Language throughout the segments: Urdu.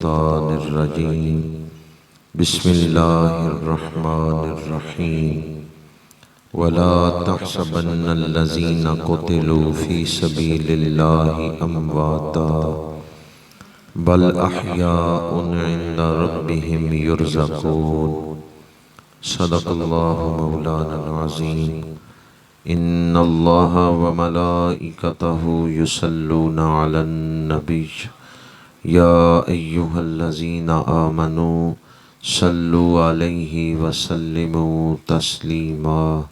الشیطان الرجیم بسم اللہ الرحمن الرحیم ولا تحسبن الذین قتلوا فی سبیل اللہ امواتا بل احیاء عند ربهم یرزقون صدق اللہ مولانا العظیم ان اللہ وملائکتہ یصلون علی النبی یا ایہا الذین آمنوا صلوا علیہ وسلموا تسلیما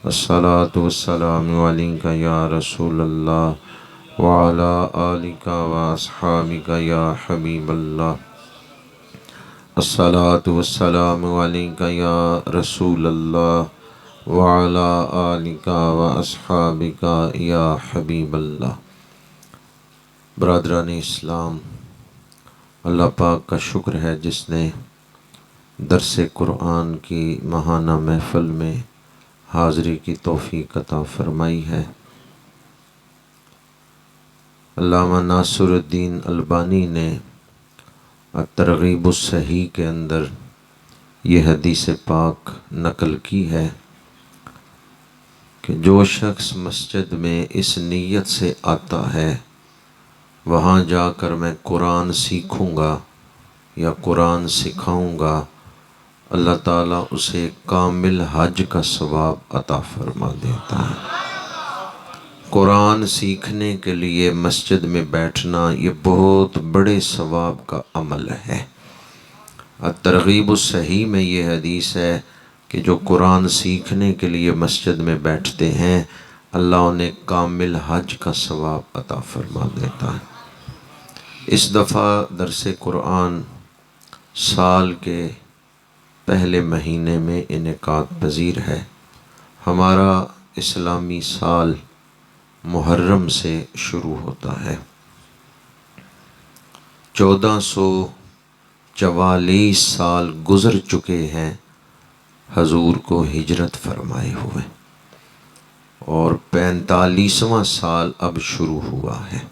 الصلاة والسلام علیک یا رسول اللہ وعلا آلک واصحابک یا حبیب اللہ الصلاة والسلام علیک یا رسول اللہ وعلا آلک واصحابک یا حبیب اللہ۔ برادران اسلام، اللہ پاک کا شکر ہے جس نے درس قرآن کی ماہانہ محفل میں حاضری کی توفیق عطا فرمائی ہے۔ علامہ ناصر الدین البانی نے الترغیب الصحیح کے اندر یہ حدیث پاک نقل کی ہے کہ جو شخص مسجد میں اس نیت سے آتا ہے وہاں جا کر میں قرآن سیکھوں گا یا قرآن سکھاؤں گا، اللہ تعالیٰ اسے کامل حج کا ثواب عطا فرما دیتا ہے۔ قرآن سیکھنے کے لیے مسجد میں بیٹھنا یہ بہت بڑے ثواب کا عمل ہے۔ الترغیب الصحیح میں یہ حدیث ہے کہ جو قرآن سیکھنے کے لیے مسجد میں بیٹھتے ہیں اللہ انہیں کامل حج کا ثواب عطا فرما دیتا ہے۔ اس دفعہ درس قرآن سال کے پہلے مہینے میں انعقاد پذیر ہے۔ ہمارا اسلامی سال محرم سے شروع ہوتا ہے۔ 1444 سال گزر چکے ہیں حضور کو ہجرت فرمائے ہوئے، اور 45واں سال اب شروع ہوا ہے۔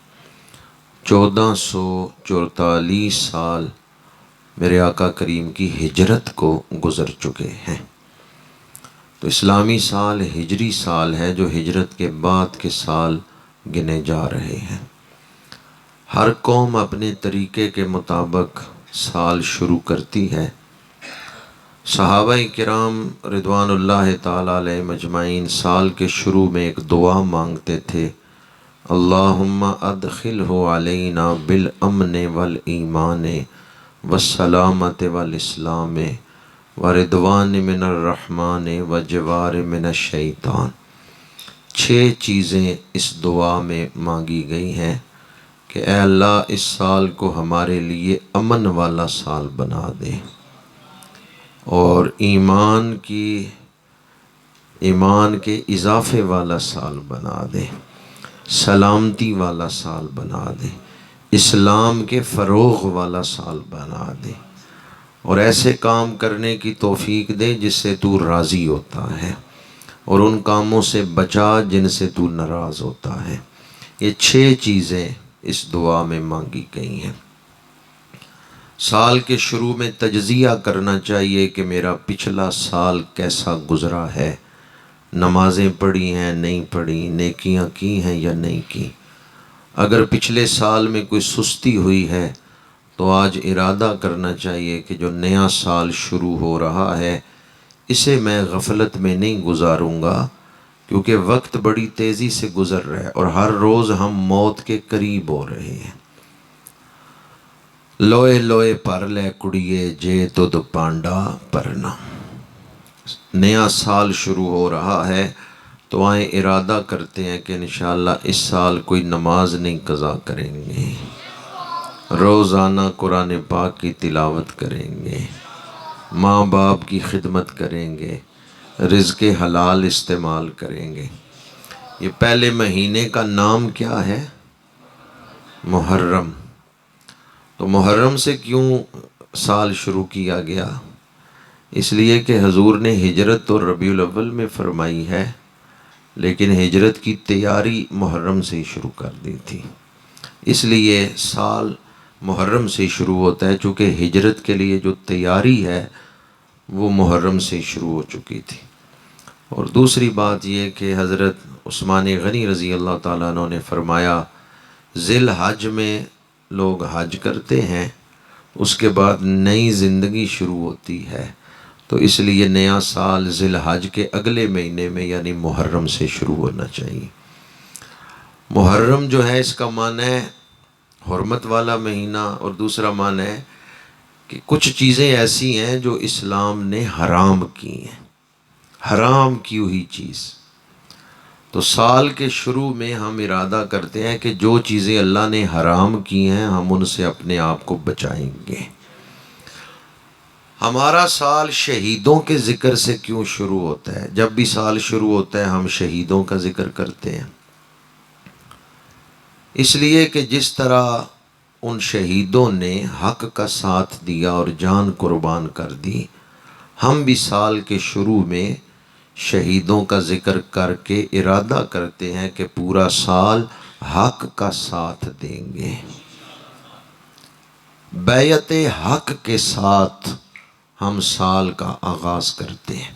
1444 سال میرے آقا کریم کی ہجرت کو گزر چکے ہیں۔ تو اسلامی سال ہجری سال ہے جو ہجرت کے بعد کے سال گنے جا رہے ہیں۔ ہر قوم اپنے طریقے کے مطابق سال شروع کرتی ہے۔ صحابہ کرام رضوان اللہ تعالیٰ علیہ مجمعین سال کے شروع میں ایک دعا مانگتے تھے، اللہم ادخلہ علینا بالامن والایمان والسلامت والاسلام ورضوان من الرحمن وجوار من الشیطان۔ 6 چیزیں اس دعا میں مانگی گئی ہیں کہ اے اللہ اس سال کو ہمارے لیے امن والا سال بنا دے، اور ایمان کے اضافے والا سال بنا دے، سلامتی والا سال بنا دے، اسلام کے فروغ والا سال بنا دے، اور ایسے کام کرنے کی توفیق دے جس سے تو راضی ہوتا ہے، اور ان کاموں سے بچا جن سے تو ناراض ہوتا ہے۔ یہ 6 چیزیں اس دعا میں مانگی گئی ہیں۔ سال کے شروع میں تجزیہ کرنا چاہیے کہ میرا پچھلا سال کیسا گزرا ہے، نمازیں پڑھی ہیں نہیں پڑھی، نیکیاں کی ہیں یا نہیں کی۔ اگر پچھلے سال میں کوئی سستی ہوئی ہے تو آج ارادہ کرنا چاہیے کہ جو نیا سال شروع ہو رہا ہے اسے میں غفلت میں نہیں گزاروں گا، کیونکہ وقت بڑی تیزی سے گزر رہا ہے اور ہر روز ہم موت کے قریب ہو رہے ہیں۔ لوئے لوئے پر لے کڑیے جے تو پانڈا پرنا۔ نیا سال شروع ہو رہا ہے تو آئیں ارادہ کرتے ہیں کہ انشاءاللہ اس سال کوئی نماز نہیں قضا کریں گے، روزانہ قرآن پاک کی تلاوت کریں گے، ماں باپ کی خدمت کریں گے، رزق حلال استعمال کریں گے۔ یہ پہلے مہینے کا نام کیا ہے؟ محرم۔ تو محرم سے کیوں سال شروع کیا گیا؟ اس لیے کہ حضور نے ہجرت تو ربیع الاول میں فرمائی ہے، لیکن ہجرت کی تیاری محرم سے ہی شروع کر دی تھی۔ اس لیے سال محرم سے شروع ہوتا ہے، چونکہ ہجرت کے لیے جو تیاری ہے وہ محرم سے شروع ہو چکی تھی۔ اور دوسری بات یہ کہ حضرت عثمان غنی رضی اللہ تعالیٰ عنہ نے فرمایا ذی الحج میں لوگ حج کرتے ہیں، اس کے بعد نئی زندگی شروع ہوتی ہے، تو اس لیے نیا سال ذی الحج کے اگلے مہینے میں یعنی محرم سے شروع ہونا چاہیے۔ محرم جو ہے اس کا معنی ہے حرمت والا مہینہ، اور دوسرا معنی ہے کہ کچھ چیزیں ایسی ہیں جو اسلام نے حرام کی ہیں، حرام کی ہوئی چیز۔ تو سال کے شروع میں ہم ارادہ کرتے ہیں کہ جو چیزیں اللہ نے حرام کی ہیں ہم ان سے اپنے آپ کو بچائیں گے۔ ہمارا سال شہیدوں کے ذکر سے کیوں شروع ہوتا ہے؟ جب بھی سال شروع ہوتا ہے ہم شہیدوں کا ذکر کرتے ہیں، اس لیے کہ جس طرح ان شہیدوں نے حق کا ساتھ دیا اور جان قربان کر دی، ہم بھی سال کے شروع میں شہیدوں کا ذکر کر کے ارادہ کرتے ہیں کہ پورا سال حق کا ساتھ دیں گے۔ بیعت حق کے ساتھ ہم سال کا آغاز کرتے ہیں۔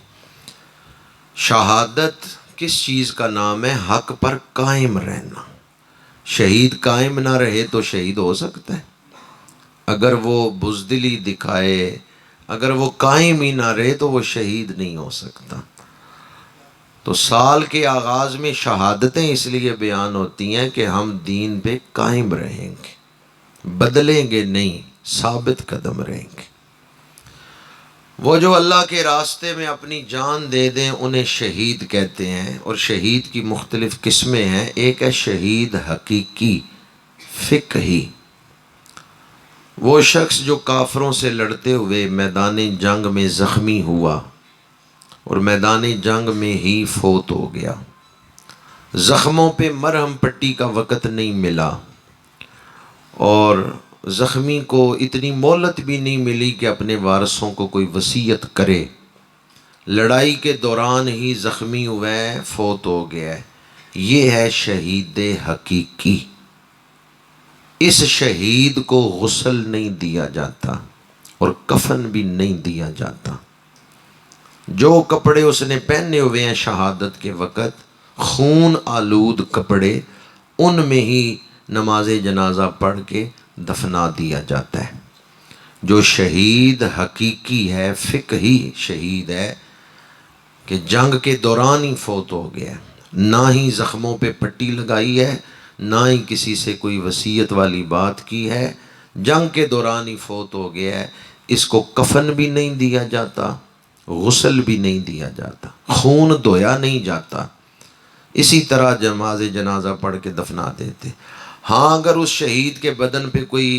شہادت کس چیز کا نام ہے؟ حق پر قائم رہنا۔ شہید قائم نہ رہے تو شہید ہو سکتا ہے؟ اگر وہ بزدلی دکھائے، اگر وہ قائم ہی نہ رہے تو وہ شہید نہیں ہو سکتا۔ تو سال کے آغاز میں شہادتیں اس لیے بیان ہوتی ہیں کہ ہم دین پہ قائم رہیں گے، بدلیں گے نہیں، ثابت قدم رہیں گے۔ وہ جو اللہ کے راستے میں اپنی جان دے دیں انہیں شہید کہتے ہیں، اور شہید کی مختلف قسمیں ہیں۔ ایک ہے شہید حقیقی فقہی، وہ شخص جو کافروں سے لڑتے ہوئے میدان جنگ میں زخمی ہوا اور میدان جنگ میں ہی فوت ہو گیا، زخموں پہ مرہم پٹی کا وقت نہیں ملا، اور زخمی کو اتنی مہلت بھی نہیں ملی کہ اپنے وارثوں کو کوئی وصیت کرے، لڑائی کے دوران ہی زخمی ہوا ہے، فوت ہو گیا ہے۔ یہ ہے شہید حقیقی۔ اس شہید کو غسل نہیں دیا جاتا اور کفن بھی نہیں دیا جاتا۔ جو کپڑے اس نے پہنے ہوئے ہیں شہادت کے وقت، خون آلود کپڑے، ان میں ہی نماز جنازہ پڑھ کے دفنا دیا جاتا ہے۔ جو شہید حقیقی ہے، فقہی شہید ہے کہ جنگ کے دوران ہی فوت ہو گیا ہے، نہ ہی زخموں پہ پٹی لگائی ہے، نہ ہی کسی سے کوئی وصیت والی بات کی ہے، جنگ کے دوران ہی فوت ہو گیا ہے، اس کو کفن بھی نہیں دیا جاتا، غسل بھی نہیں دیا جاتا، خون دھویا نہیں جاتا، اسی طرح نماز جنازہ پڑھ کے دفنا دیتے۔ ہاں اگر اس شہید کے بدن پہ کوئی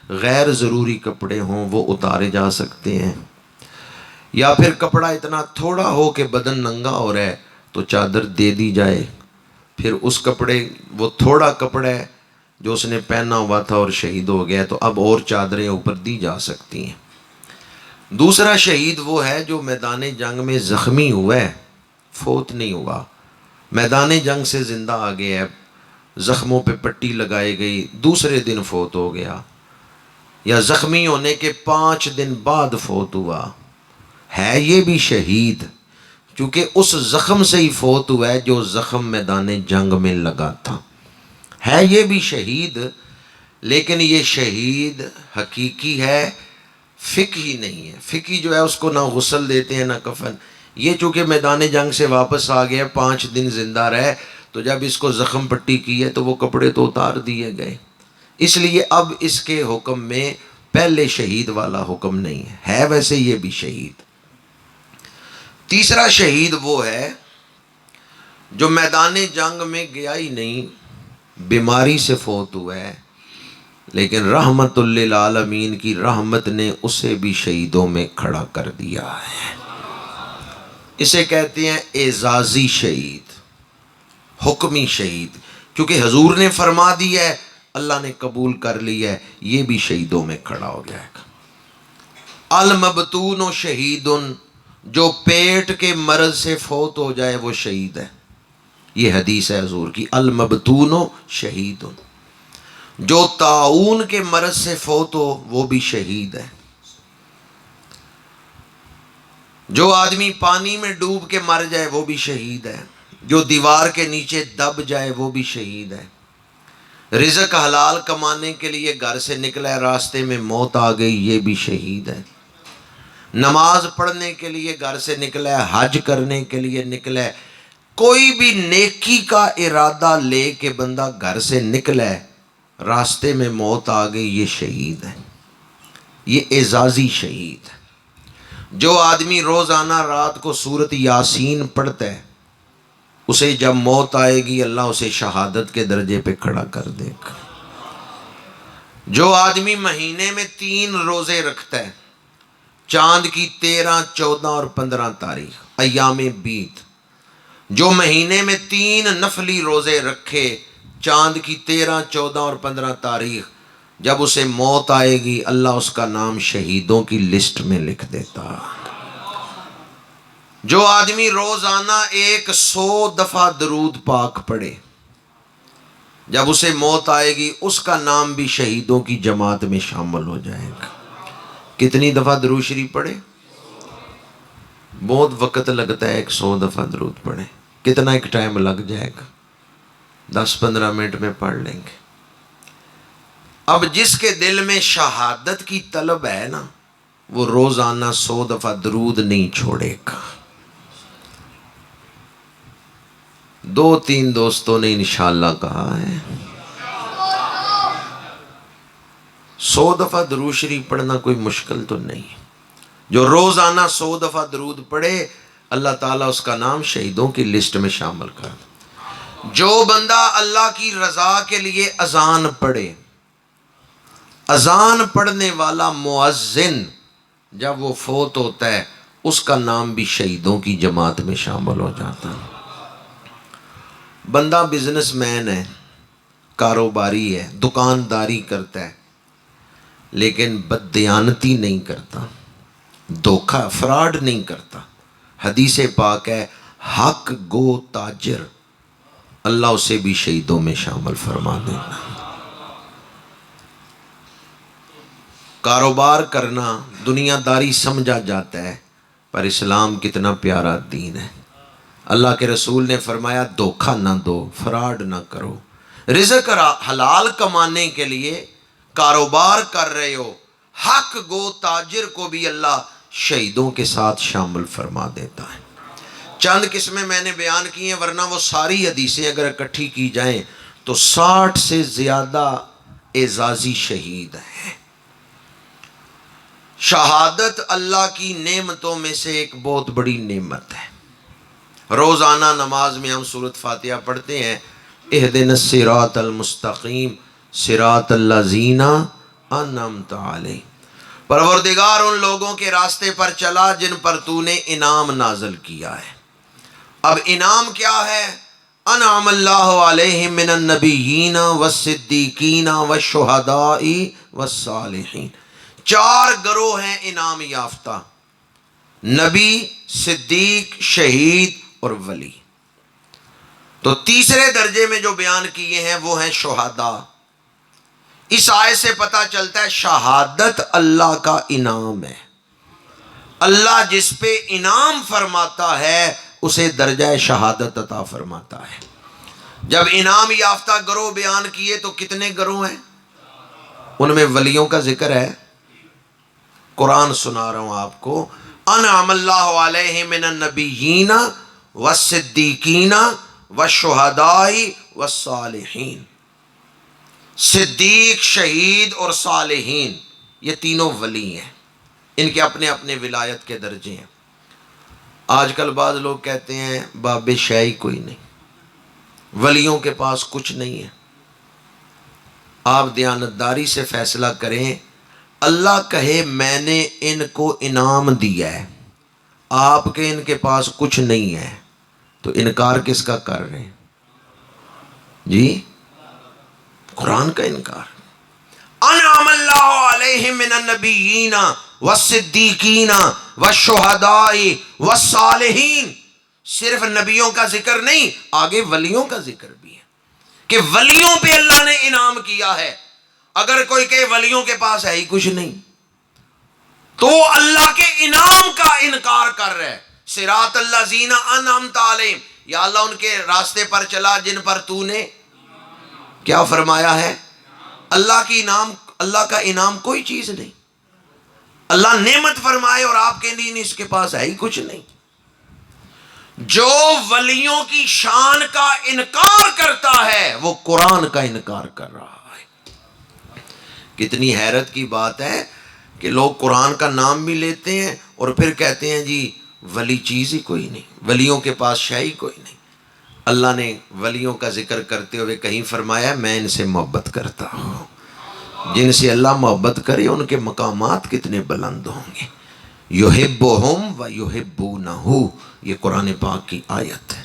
غیر ضروری کپڑے ہوں وہ اتارے جا سکتے ہیں، یا پھر کپڑا اتنا تھوڑا ہو کہ بدن ننگا ہو رہا ہے تو چادر دے دی جائے، پھر اس کپڑے، وہ تھوڑا کپڑا ہے جو اس نے پہنا ہوا تھا اور شہید ہو گیا تو اب اور چادریں اوپر دی جا سکتی ہیں۔ دوسرا شہید وہ ہے جو میدان جنگ میں زخمی ہوا ہے، فوت نہیں ہوا، میدان جنگ سے زندہ آ گیا ہے، زخموں پہ پٹی لگائی گئی، دوسرے دن فوت ہو گیا، یا زخمی ہونے کے 5 دن بعد فوت ہوا، ہے یہ بھی شہید، کیونکہ اس زخم سے ہی فوت ہوا ہے جو زخم میدان جنگ میں لگا تھا، ہے یہ بھی شہید، لیکن یہ شہید حقیقی ہے، فقہی نہیں ہے۔ فقہی جو ہے اس کو نہ غسل دیتے ہیں نہ کفن، یہ چونکہ میدان جنگ سے واپس آ گیا، 5 دن زندہ رہے، تو جب اس کو زخم پٹی کی ہے تو وہ کپڑے تو اتار دیے گئے، اس لیے اب اس کے حکم میں پہلے شہید والا حکم نہیں ہے ویسے یہ بھی شہید۔ تیسرا شہید وہ ہے جو میدان جنگ میں گیا ہی نہیں، بیماری سے فوت ہوا ہے، لیکن رحمت للعالمین کی رحمت نے اسے بھی شہیدوں میں کھڑا کر دیا ہے۔ اسے کہتے ہیں اعزازی شہید، حکمی شہید، کیونکہ حضور نے فرما دی ہے، اللہ نے قبول کر لی ہے، یہ بھی شہیدوں میں کھڑا ہو جائے گا۔ المبتون شہید، جو پیٹ کے مرض سے فوت ہو جائے وہ شہید ہے، یہ حدیث ہے حضور کی، المبتون شہید۔ جو طاعون کے مرض سے فوت ہو وہ بھی شہید ہے، جو آدمی پانی میں ڈوب کے مر جائے وہ بھی شہید ہے، جو دیوار کے نیچے دب جائے وہ بھی شہید ہے، رزق حلال کمانے کے لیے گھر سے نکلا ہے، راستے میں موت آ گئی، یہ بھی شہید ہے، نماز پڑھنے کے لیے گھر سے نکلا ہے، حج کرنے کے لیے نکلا ہے، کوئی بھی نیکی کا ارادہ لے کے بندہ گھر سے نکلا ہے، راستے میں موت آ گئی، یہ شہید ہے، یہ اعزازی شہید ہے۔ جو آدمی روزانہ رات کو سورت یاسین پڑھتا ہے، اسے جب موت آئے گی اللہ اسے شہادت کے درجے پہ کھڑا کر دے گا۔ جو آدمی مہینے میں 3 روزے رکھتا ہے، چاند کی 13، 14 اور 15 تاریخ ایام بیت، جو مہینے میں 3 نفلی روزے رکھے، چاند کی 13، 14 اور 15 تاریخ، جب اسے موت آئے گی اللہ اس کا نام شہیدوں کی لسٹ میں لکھ دیتا۔ جو آدمی روزانہ 100 دفعہ درود پاک پڑھے، جب اسے موت آئے گی اس کا نام بھی شہیدوں کی جماعت میں شامل ہو جائے گا۔ کتنی دفعہ درود شریف پڑھے؟ بہت وقت لگتا ہے 100 دفعہ درود پڑھے، کتنا ایک ٹائم لگ جائے گا؟ 10-15 منٹ میں پڑھ لیں گے۔ اب جس کے دل میں شہادت کی طلب ہے نا، وہ روزانہ 100 دفعہ درود نہیں چھوڑے گا۔ 2-3 دوستوں نے انشاءاللہ کہا ہے 100 دفعہ درود شریف پڑھنا کوئی مشکل تو نہیں، جو روزانہ 100 دفعہ درود پڑھے اللہ تعالیٰ اس کا نام شہیدوں کی لسٹ میں شامل کر دے۔ جو بندہ اللہ کی رضا کے لیے اذان پڑھے، اذان پڑھنے والا مؤذن جب وہ فوت ہوتا ہے اس کا نام بھی شہیدوں کی جماعت میں شامل ہو جاتا ہے۔ بندہ بزنس مین ہے، کاروباری ہے، دکانداری کرتا ہے، لیکن بددیانتی نہیں کرتا، دھوکہ فراڈ نہیں کرتا۔ حدیث پاک ہے حق گو تاجر، اللہ اسے بھی شہیدوں میں شامل فرما دینا۔ کاروبار کرنا دنیا داری سمجھا جاتا ہے، پر اسلام کتنا پیارا دین ہے۔ اللہ کے رسول نے فرمایا دھوکہ نہ دو، فراڈ نہ کرو۔ رزق حلال کمانے کے لیے کاروبار کر رہے ہو، حق گو تاجر کو بھی اللہ شہیدوں کے ساتھ شامل فرما دیتا ہے۔ چند قسمیں میں نے بیان کی ہیں، ورنہ وہ ساری حدیثیں اگر اکٹھی کی جائیں تو 60 سے زیادہ اعزازی شہید ہیں۔ شہادت اللہ کی نعمتوں میں سے ایک بہت بڑی نعمت ہے۔ روزانہ نماز میں ہم سورۃ فاتحہ پڑھتے ہیں، اہدنا الصراط المستقیم صراط الذین انعمت علیہم، پروردگار ان لوگوں کے راستے پر چلا جن پر تو نے انعام نازل کیا ہے۔ اب انعام کیا ہے؟ انعم اللہ علیہم من النبیین والصدیقین والشہداء والصالحین، 4 گروہ ہیں انعام یافتہ، نبی، صدیق، شہید اور ولی۔ تو تیسرے درجے میں جو بیان کیے ہیں وہ ہیں شہداء۔ اس آیت سے پتہ چلتا ہے شہادت اللہ کا انعام ہے، اللہ جس پہ انعام فرماتا ہے اسے درجہ شہادت عطا فرماتا ہے۔ جب انعام یافتہ گروہ بیان کیے تو کتنے گروہ ہیں؟ ان میں ولیوں کا ذکر ہے، قرآن سنا رہا ہوں آپ کو، انعم اللہ علیہم من النبیین والصدیقین والشہداء والصالحین، صدیق، شہید اور صالحین، یہ تینوں ولی ہیں، ان کے اپنے اپنے ولایت کے درجے ہیں۔ آج کل بعض لوگ کہتے ہیں باب شیعی کوئی نہیں، ولیوں کے پاس کچھ نہیں ہے۔ آپ دیانتداری سے فیصلہ کریں، اللہ کہے میں نے ان کو انعام دیا ہے، آپ کے ان کے پاس کچھ نہیں ہے، تو انکار کس کا کر رہے ہیں جی؟ قرآن کا انکار۔ انعم اللہ علیہم من النبیین والصدیقین والشہداء والصالحین، صرف نبیوں کا ذکر نہیں، آگے ولیوں کا ذکر بھی ہے کہ ولیوں پہ اللہ نے انعام کیا ہے۔ اگر کوئی کہے ولیوں کے پاس ہے ہی کچھ نہیں تو وہ اللہ کے انعام کا انکار کر رہا ہے. صراط الذین انعمت علیہم، یا اللہ ان کے راستے پر چلا جن پر تو نے کیا فرمایا ہے. اللہ کا انعام کوئی چیز نہیں. اللہ نعمت فرمائے اور آپ کے لیے اس کے پاس ہے ہی کچھ نہیں. جو ولیوں کی شان کا انکار کرتا ہے وہ قرآن کا انکار کر رہا ہے. کتنی حیرت کی بات ہے کہ لوگ قرآن کا نام بھی لیتے ہیں اور پھر کہتے ہیں جی ولی چیز ہی کوئی نہیں، ولیوں کے پاس شے ہی کوئی نہیں. اللہ نے ولیوں کا ذکر کرتے ہوئے کہیں فرمایا میں ان سے محبت کرتا ہوں. جن سے اللہ محبت کرے ان کے مقامات کتنے بلند ہوں گے. یحبہم و یحبونہ، یہ قرآن پاک کی آیت ہے.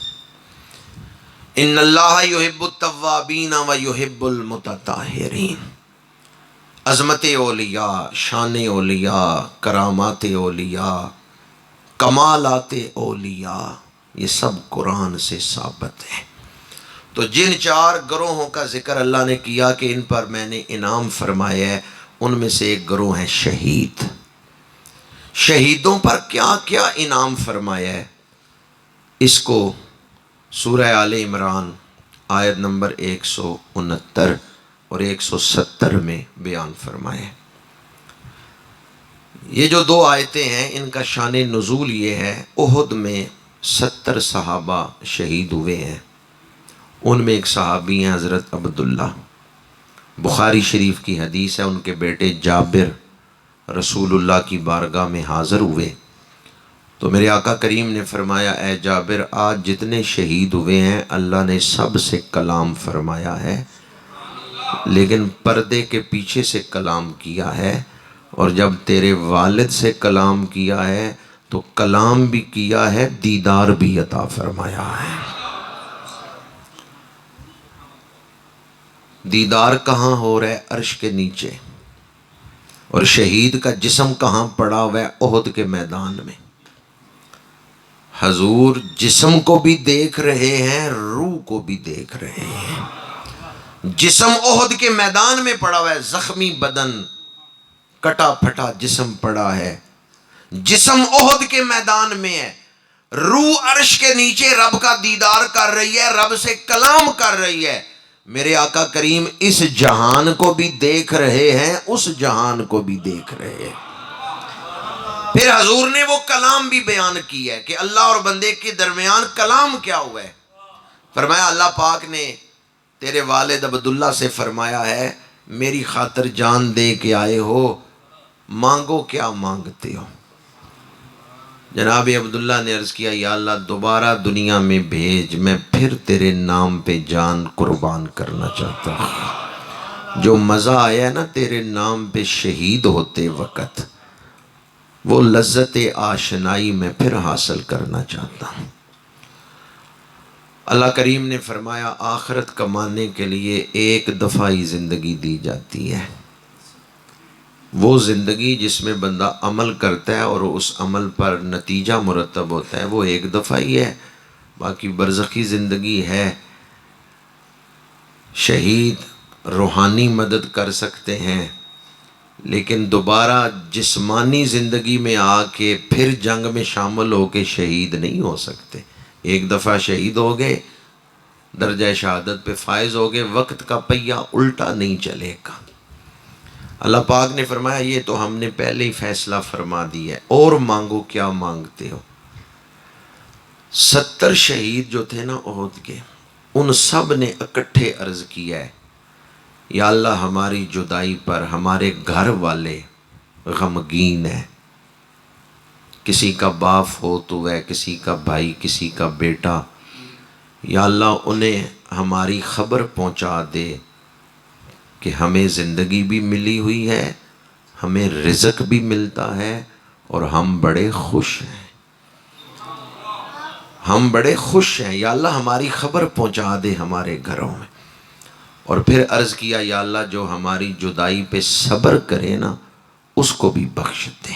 ان اللہ یحب التوابین و یحب المتطہرین. عظمت اولیاء، شان اولیاء، کرامات اولیاء، کمالات اولیاء، یہ سب قرآن سے ثابت ہے. تو جن 4 گروہوں کا ذکر اللہ نے کیا کہ ان پر میں نے انعام فرمایا ہے، ان میں سے ایک گروہ ہے شہید. شہیدوں پر کیا کیا انعام فرمایا ہے اس کو سورہ آل عمران آیت نمبر 169 اور 170 میں بیان فرمایا ہے. یہ جو 2 آیتیں ہیں ان کا شان نزول یہ ہے، احد میں 70 صحابہ شہید ہوئے ہیں. ان میں ایک صحابی ہیں حضرت عبداللہ. بخاری شریف کی حدیث ہے، ان کے بیٹے جابر رسول اللہ کی بارگاہ میں حاضر ہوئے تو میرے آقا کریم نے فرمایا اے جابر آج جتنے شہید ہوئے ہیں اللہ نے سب سے کلام فرمایا ہے، لیکن پردے کے پیچھے سے کلام کیا ہے، اور جب تیرے والد سے کلام کیا ہے تو کلام بھی کیا ہے، دیدار بھی عطا فرمایا ہے. دیدار کہاں ہو رہا ہے؟ عرش کے نیچے. اور شہید کا جسم کہاں پڑا ہوا ہے؟ احد کے میدان میں. حضور جسم کو بھی دیکھ رہے ہیں، روح کو بھی دیکھ رہے ہیں. جسم احد کے میدان میں پڑا ہوا ہے، زخمی بدن، کٹا پھٹا جسم پڑا ہے. جسم احد کے میدان میں ہے، روح عرش کے نیچے رب کا دیدار کر رہی ہے، رب سے کلام کر رہی ہے. میرے آقا کریم اس جہان کو بھی دیکھ رہے ہیں، اس جہان کو بھی دیکھ رہے ہیں. پھر حضور نے وہ کلام بھی بیان کی ہے کہ اللہ اور بندے کے درمیان کلام کیا ہوا ہے. فرمایا اللہ پاک نے تیرے والد عبداللہ سے فرمایا ہے میری خاطر جان دے کے آئے ہو، مانگو کیا مانگتے ہو. جناب عبداللہ نے عرض کیا یا اللہ دوبارہ دنیا میں بھیج، میں پھر تیرے نام پہ جان قربان کرنا چاہتا ہوں. جو مزہ آیا نا تیرے نام پہ شہید ہوتے وقت، وہ لذت آشنائی میں پھر حاصل کرنا چاہتا ہوں. اللہ کریم نے فرمایا آخرت کمانے کے لیے ایک دفعہ ہی زندگی دی جاتی ہے. وہ زندگی جس میں بندہ عمل کرتا ہے اور اس عمل پر نتیجہ مرتب ہوتا ہے وہ ایک دفعہ ہی ہے. باقی برزخی زندگی ہے. شہید روحانی مدد کر سکتے ہیں لیکن دوبارہ جسمانی زندگی میں آ کے پھر جنگ میں شامل ہو کے شہید نہیں ہو سکتے. ایک دفعہ شہید ہو گئے، درجہ شہادت پہ فائز ہو گئے، وقت کا پہیہ الٹا نہیں چلے گا. اللہ پاک نے فرمایا یہ تو ہم نے پہلے ہی فیصلہ فرما دیا ہے، اور مانگو کیا مانگتے ہو. 70 شہید جو تھے نا احد کے، ان سب نے اکٹھے عرض کیا ہے یا اللہ ہماری جدائی پر ہمارے گھر والے غمگین ہیں. کسی کا باپ فوت ہوا ہے، کسی کا بھائی، کسی کا بیٹا. یا اللہ انہیں ہماری خبر پہنچا دے کہ ہمیں زندگی بھی ملی ہوئی ہے، ہمیں رزق بھی ملتا ہے اور ہم بڑے خوش ہیں. ہم بڑے خوش ہیں، یا اللہ ہماری خبر پہنچا دے ہمارے گھروں میں. اور پھر عرض کیا یا اللہ جو ہماری جدائی پہ صبر کرے نا اس کو بھی بخش دے.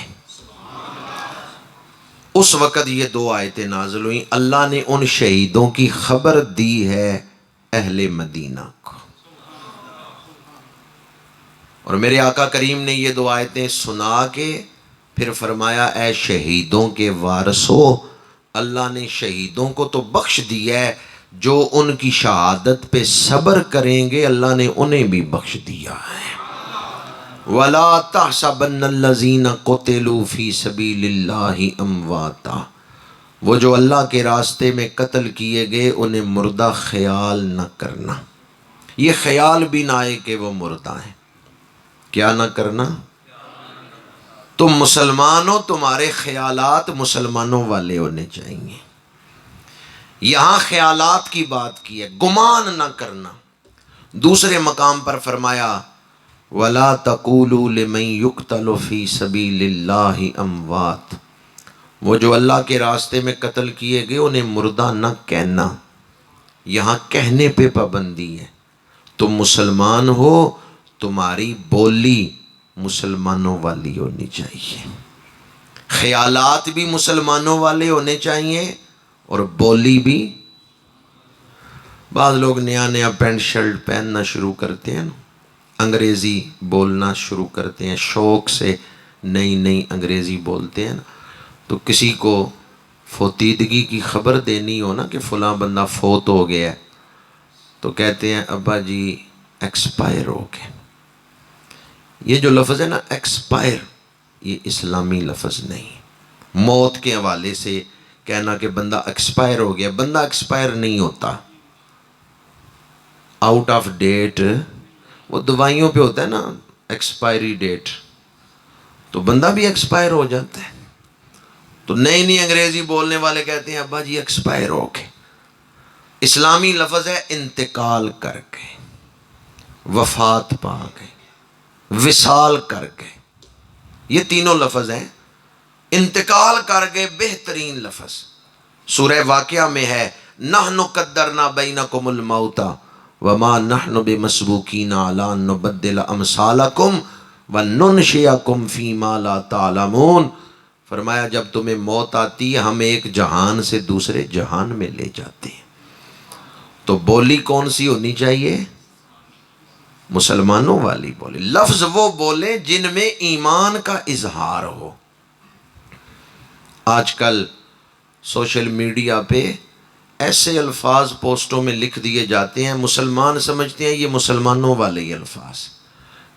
اس وقت یہ 2 آیتیں نازل ہوئیں. اللہ نے ان شہیدوں کی خبر دی ہے اہل مدینہ کو. اور میرے آقا کریم نے یہ دو آیتیں سنا کے پھر فرمایا اے شہیدوں کے وارثو، اللہ نے شہیدوں کو تو بخش دیا ہے، جو ان کی شہادت پہ صبر کریں گے اللہ نے انہیں بھی بخش دیا ہے۔ وَلَا تَحْسَبَنَّ الَّذِينَ قُتِلُوا فِي سَبِيلِ اللَّهِ أَمْوَاتًا، وہ جو اللہ کے راستے میں قتل کیے گئے انہیں مردہ خیال نہ کرنا، یہ خیال بھی نہ آئے کہ وہ مردہ ہیں۔ کیا نہ کرنا؟ تم مسلمان ہو، تمہارے خیالات مسلمانوں والے ہونے چاہیے۔ یہاں خیالات کی بات کی ہے، گمان نہ کرنا۔ دوسرے مقام پر فرمایا وَلَا تَقُولُوا لِمَن يُقْتَلُ فِي سَبِيلِ اللَّهِ أَمْوَاتٌ، وہ جو اللہ کے راستے میں قتل کیے گئے انہیں مردہ نہ کہنا۔ یہاں کہنے پہ پابندی ہے، تم مسلمان ہو، تمہاری بولی مسلمانوں والی ہونی چاہیے، خیالات بھی مسلمانوں والے ہونے چاہیے اور بولی بھی۔ بعض لوگ نیا نیا پینٹ شرٹ پہننا شروع کرتے ہیں، انگریزی بولنا شروع کرتے ہیں، شوق سے نئی نئی انگریزی بولتے ہیں، تو کسی کو فوتیدگی کی خبر دینی ہو نا کہ فلاں بندہ فوت ہو گیا ہے، تو کہتے ہیں ابا جی ایکسپائر ہو گئے۔ یہ جو لفظ ہے نا ایکسپائر، یہ اسلامی لفظ نہیں۔ موت کے حوالے سے کہنا کہ بندہ ایکسپائر ہو گیا، بندہ ایکسپائر نہیں ہوتا، آؤٹ آف ڈیٹ، وہ دوائیوں پہ ہوتا ہے نا ایکسپائری ڈیٹ، تو بندہ بھی ایکسپائر ہو جاتا ہے۔ تو نئی نئی انگریزی بولنے والے کہتے ہیں ابا جی ایکسپائر ہو گئے۔ اسلامی لفظ ہے انتقال کر کے، وفات پا گئے، وصال کر گئے، یہ تینوں لفظ ہیں۔ انتقال کر گئے بہترین لفظ سورہ واقعہ میں ہے، نحن قدرنا بینکم الموت وما نحن بمسبوقین علی ان نبدل امثالکم وننشئکم فیما لا تعلمون، فرمایا جب تمہیں موت آتی ہے ہم ایک جہان سے دوسرے جہان میں لے جاتے ہیں۔ تو بولی کون سی ہونی چاہیے؟ مسلمانوں والی بولی، لفظ وہ بولیں جن میں ایمان کا اظہار ہو۔ آج کل سوشل میڈیا پہ ایسے الفاظ پوسٹوں میں لکھ دیے جاتے ہیں، مسلمان سمجھتے ہیں یہ مسلمانوں والے ہی الفاظ،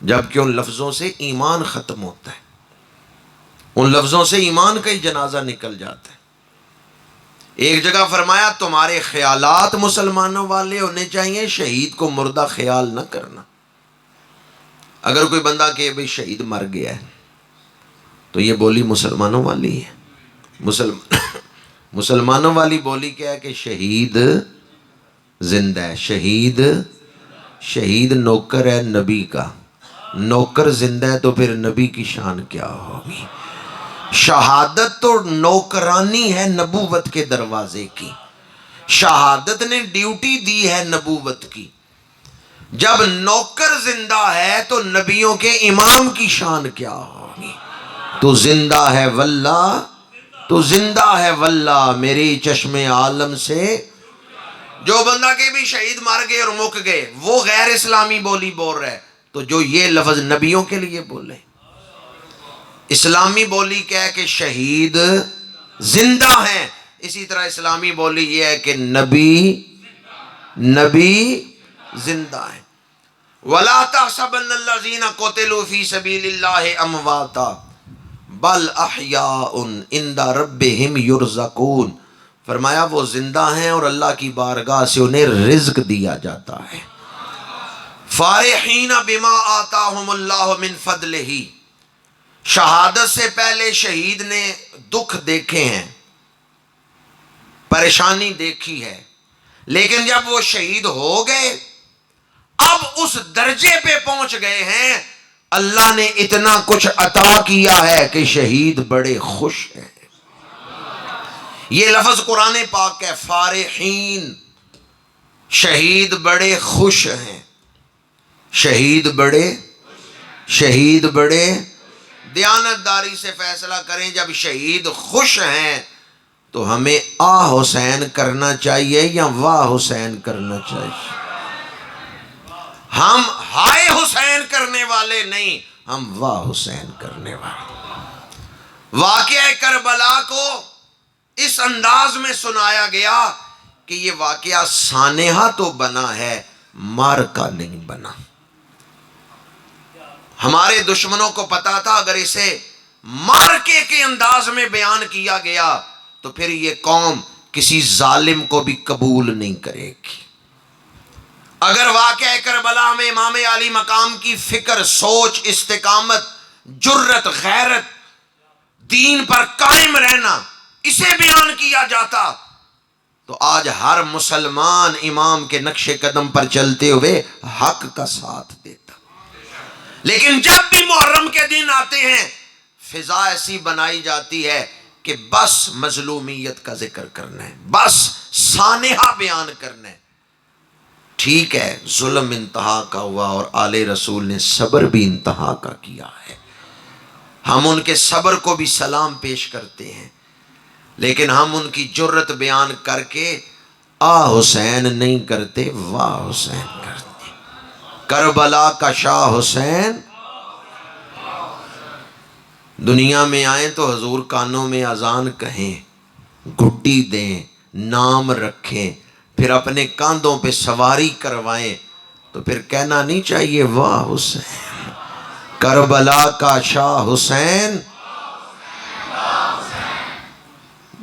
جبکہ ان لفظوں سے ایمان ختم ہوتا ہے، ان لفظوں سے ایمان کا ہی جنازہ نکل جاتا ہے۔ ایک جگہ فرمایا تمہارے خیالات مسلمانوں والے ہونے چاہیے، شہید کو مردہ خیال نہ کرنا۔ اگر کوئی بندہ کہ بھئی شہید مر گیا ہے تو یہ بولی مسلمانوں والی ہے۔ مسلمانوں والی بولی کیا ہے کہ شہید زندہ ہے، شہید نوکر ہے نبی کا، نوکر زندہ ہے تو پھر نبی کی شان کیا ہوگی؟ شہادت تو نوکرانی ہے نبوت کے دروازے کی، شہادت نے ڈیوٹی دی ہے نبوت کی۔ جب نوکر زندہ ہے تو نبیوں کے امام کی شان کیا ہوگی؟ تو زندہ ہے واللہ، تو زندہ ہے واللہ میری چشم عالم سے۔ جو بندہ کہ بھی شہید مر گئے اور مک گئے وہ غیر اسلامی بولی بول رہا ہے، تو جو یہ لفظ نبیوں کے لیے بولے۔ اسلامی بولی کیا ہے کہ شہید زندہ ہیں، اسی طرح اسلامی بولی یہ ہے کہ نبی زندہ ہیں۔ وَلَا تَحْسَبَنَّ الَّذِينَ قُتِلُوا فِي سَبِيلِ اللَّهِ أَمْوَاتًا بَلْ أَحْيَاءٌ عِنْدَ رَبِّهِمْ يُرْزَقُونَ، فرمایا وہ زندہ ہیں اور اللہ کی بارگاہ سے انہیں رزق دیا جاتا ہے۔ فَارِحِينَ بِمَا آتَاهُمُ اللَّهُ مِنْ فَضْلِهِ، شہادت سے پہلے شہید نے دکھ دیکھے ہیں، پریشانی دیکھی ہے، لیکن جب وہ شہید ہو گئے اب اس درجے پہ پہنچ گئے ہیں، اللہ نے اتنا کچھ عطا کیا ہے کہ شہید بڑے خوش ہیں۔ یہ لفظ قرآن پاک ہے، فارحین، شہید بڑے خوش ہیں، شہید بڑے دیانتداری سے فیصلہ کریں۔ جب شہید خوش ہیں تو ہمیں آ حسین کرنا چاہیے یا واہ حسین کرنا چاہیے؟ ہم ہائے حسین کرنے والے نہیں، ہم واہ حسین کرنے والے۔ واقعہ کربلا کو اس انداز میں سنایا گیا کہ یہ واقعہ سانحہ تو بنا ہے، مارکا نہیں بنا۔ ہمارے دشمنوں کو پتا تھا اگر اسے مارکے کے انداز میں بیان کیا گیا تو پھر یہ قوم کسی ظالم کو بھی قبول نہیں کرے گی۔ اگر واقعہ کربلا میں امام علی مقام کی فکر، سوچ، استقامت، جرت، غیرت، دین پر قائم رہنا اسے بیان کیا جاتا تو آج ہر مسلمان امام کے نقش قدم پر چلتے ہوئے حق کا ساتھ دیتا۔ لیکن جب بھی محرم کے دن آتے ہیں فضا ایسی بنائی جاتی ہے کہ بس مظلومیت کا ذکر کرنا ہے، بس سانحہ بیان کرنا ہے۔ ٹھیک ہے، ظلم انتہا کا ہوا اور آل رسول نے صبر بھی انتہا کا کیا ہے، ہم ان کے صبر کو بھی سلام پیش کرتے ہیں، لیکن ہم ان کی جرت بیان کر کے آ حسین نہیں کرتے، واہ حسین کرتے۔ کربلا کا شاہ حسین دنیا میں آئیں تو حضور کانوں میں اذان کہیں، گھٹی دیں، نام رکھیں، پھر اپنے کاندھوں پہ سواری کروائیں تو پھر کہنا نہیں چاہیے واہ حسین۔ کربلا کا شاہ حسین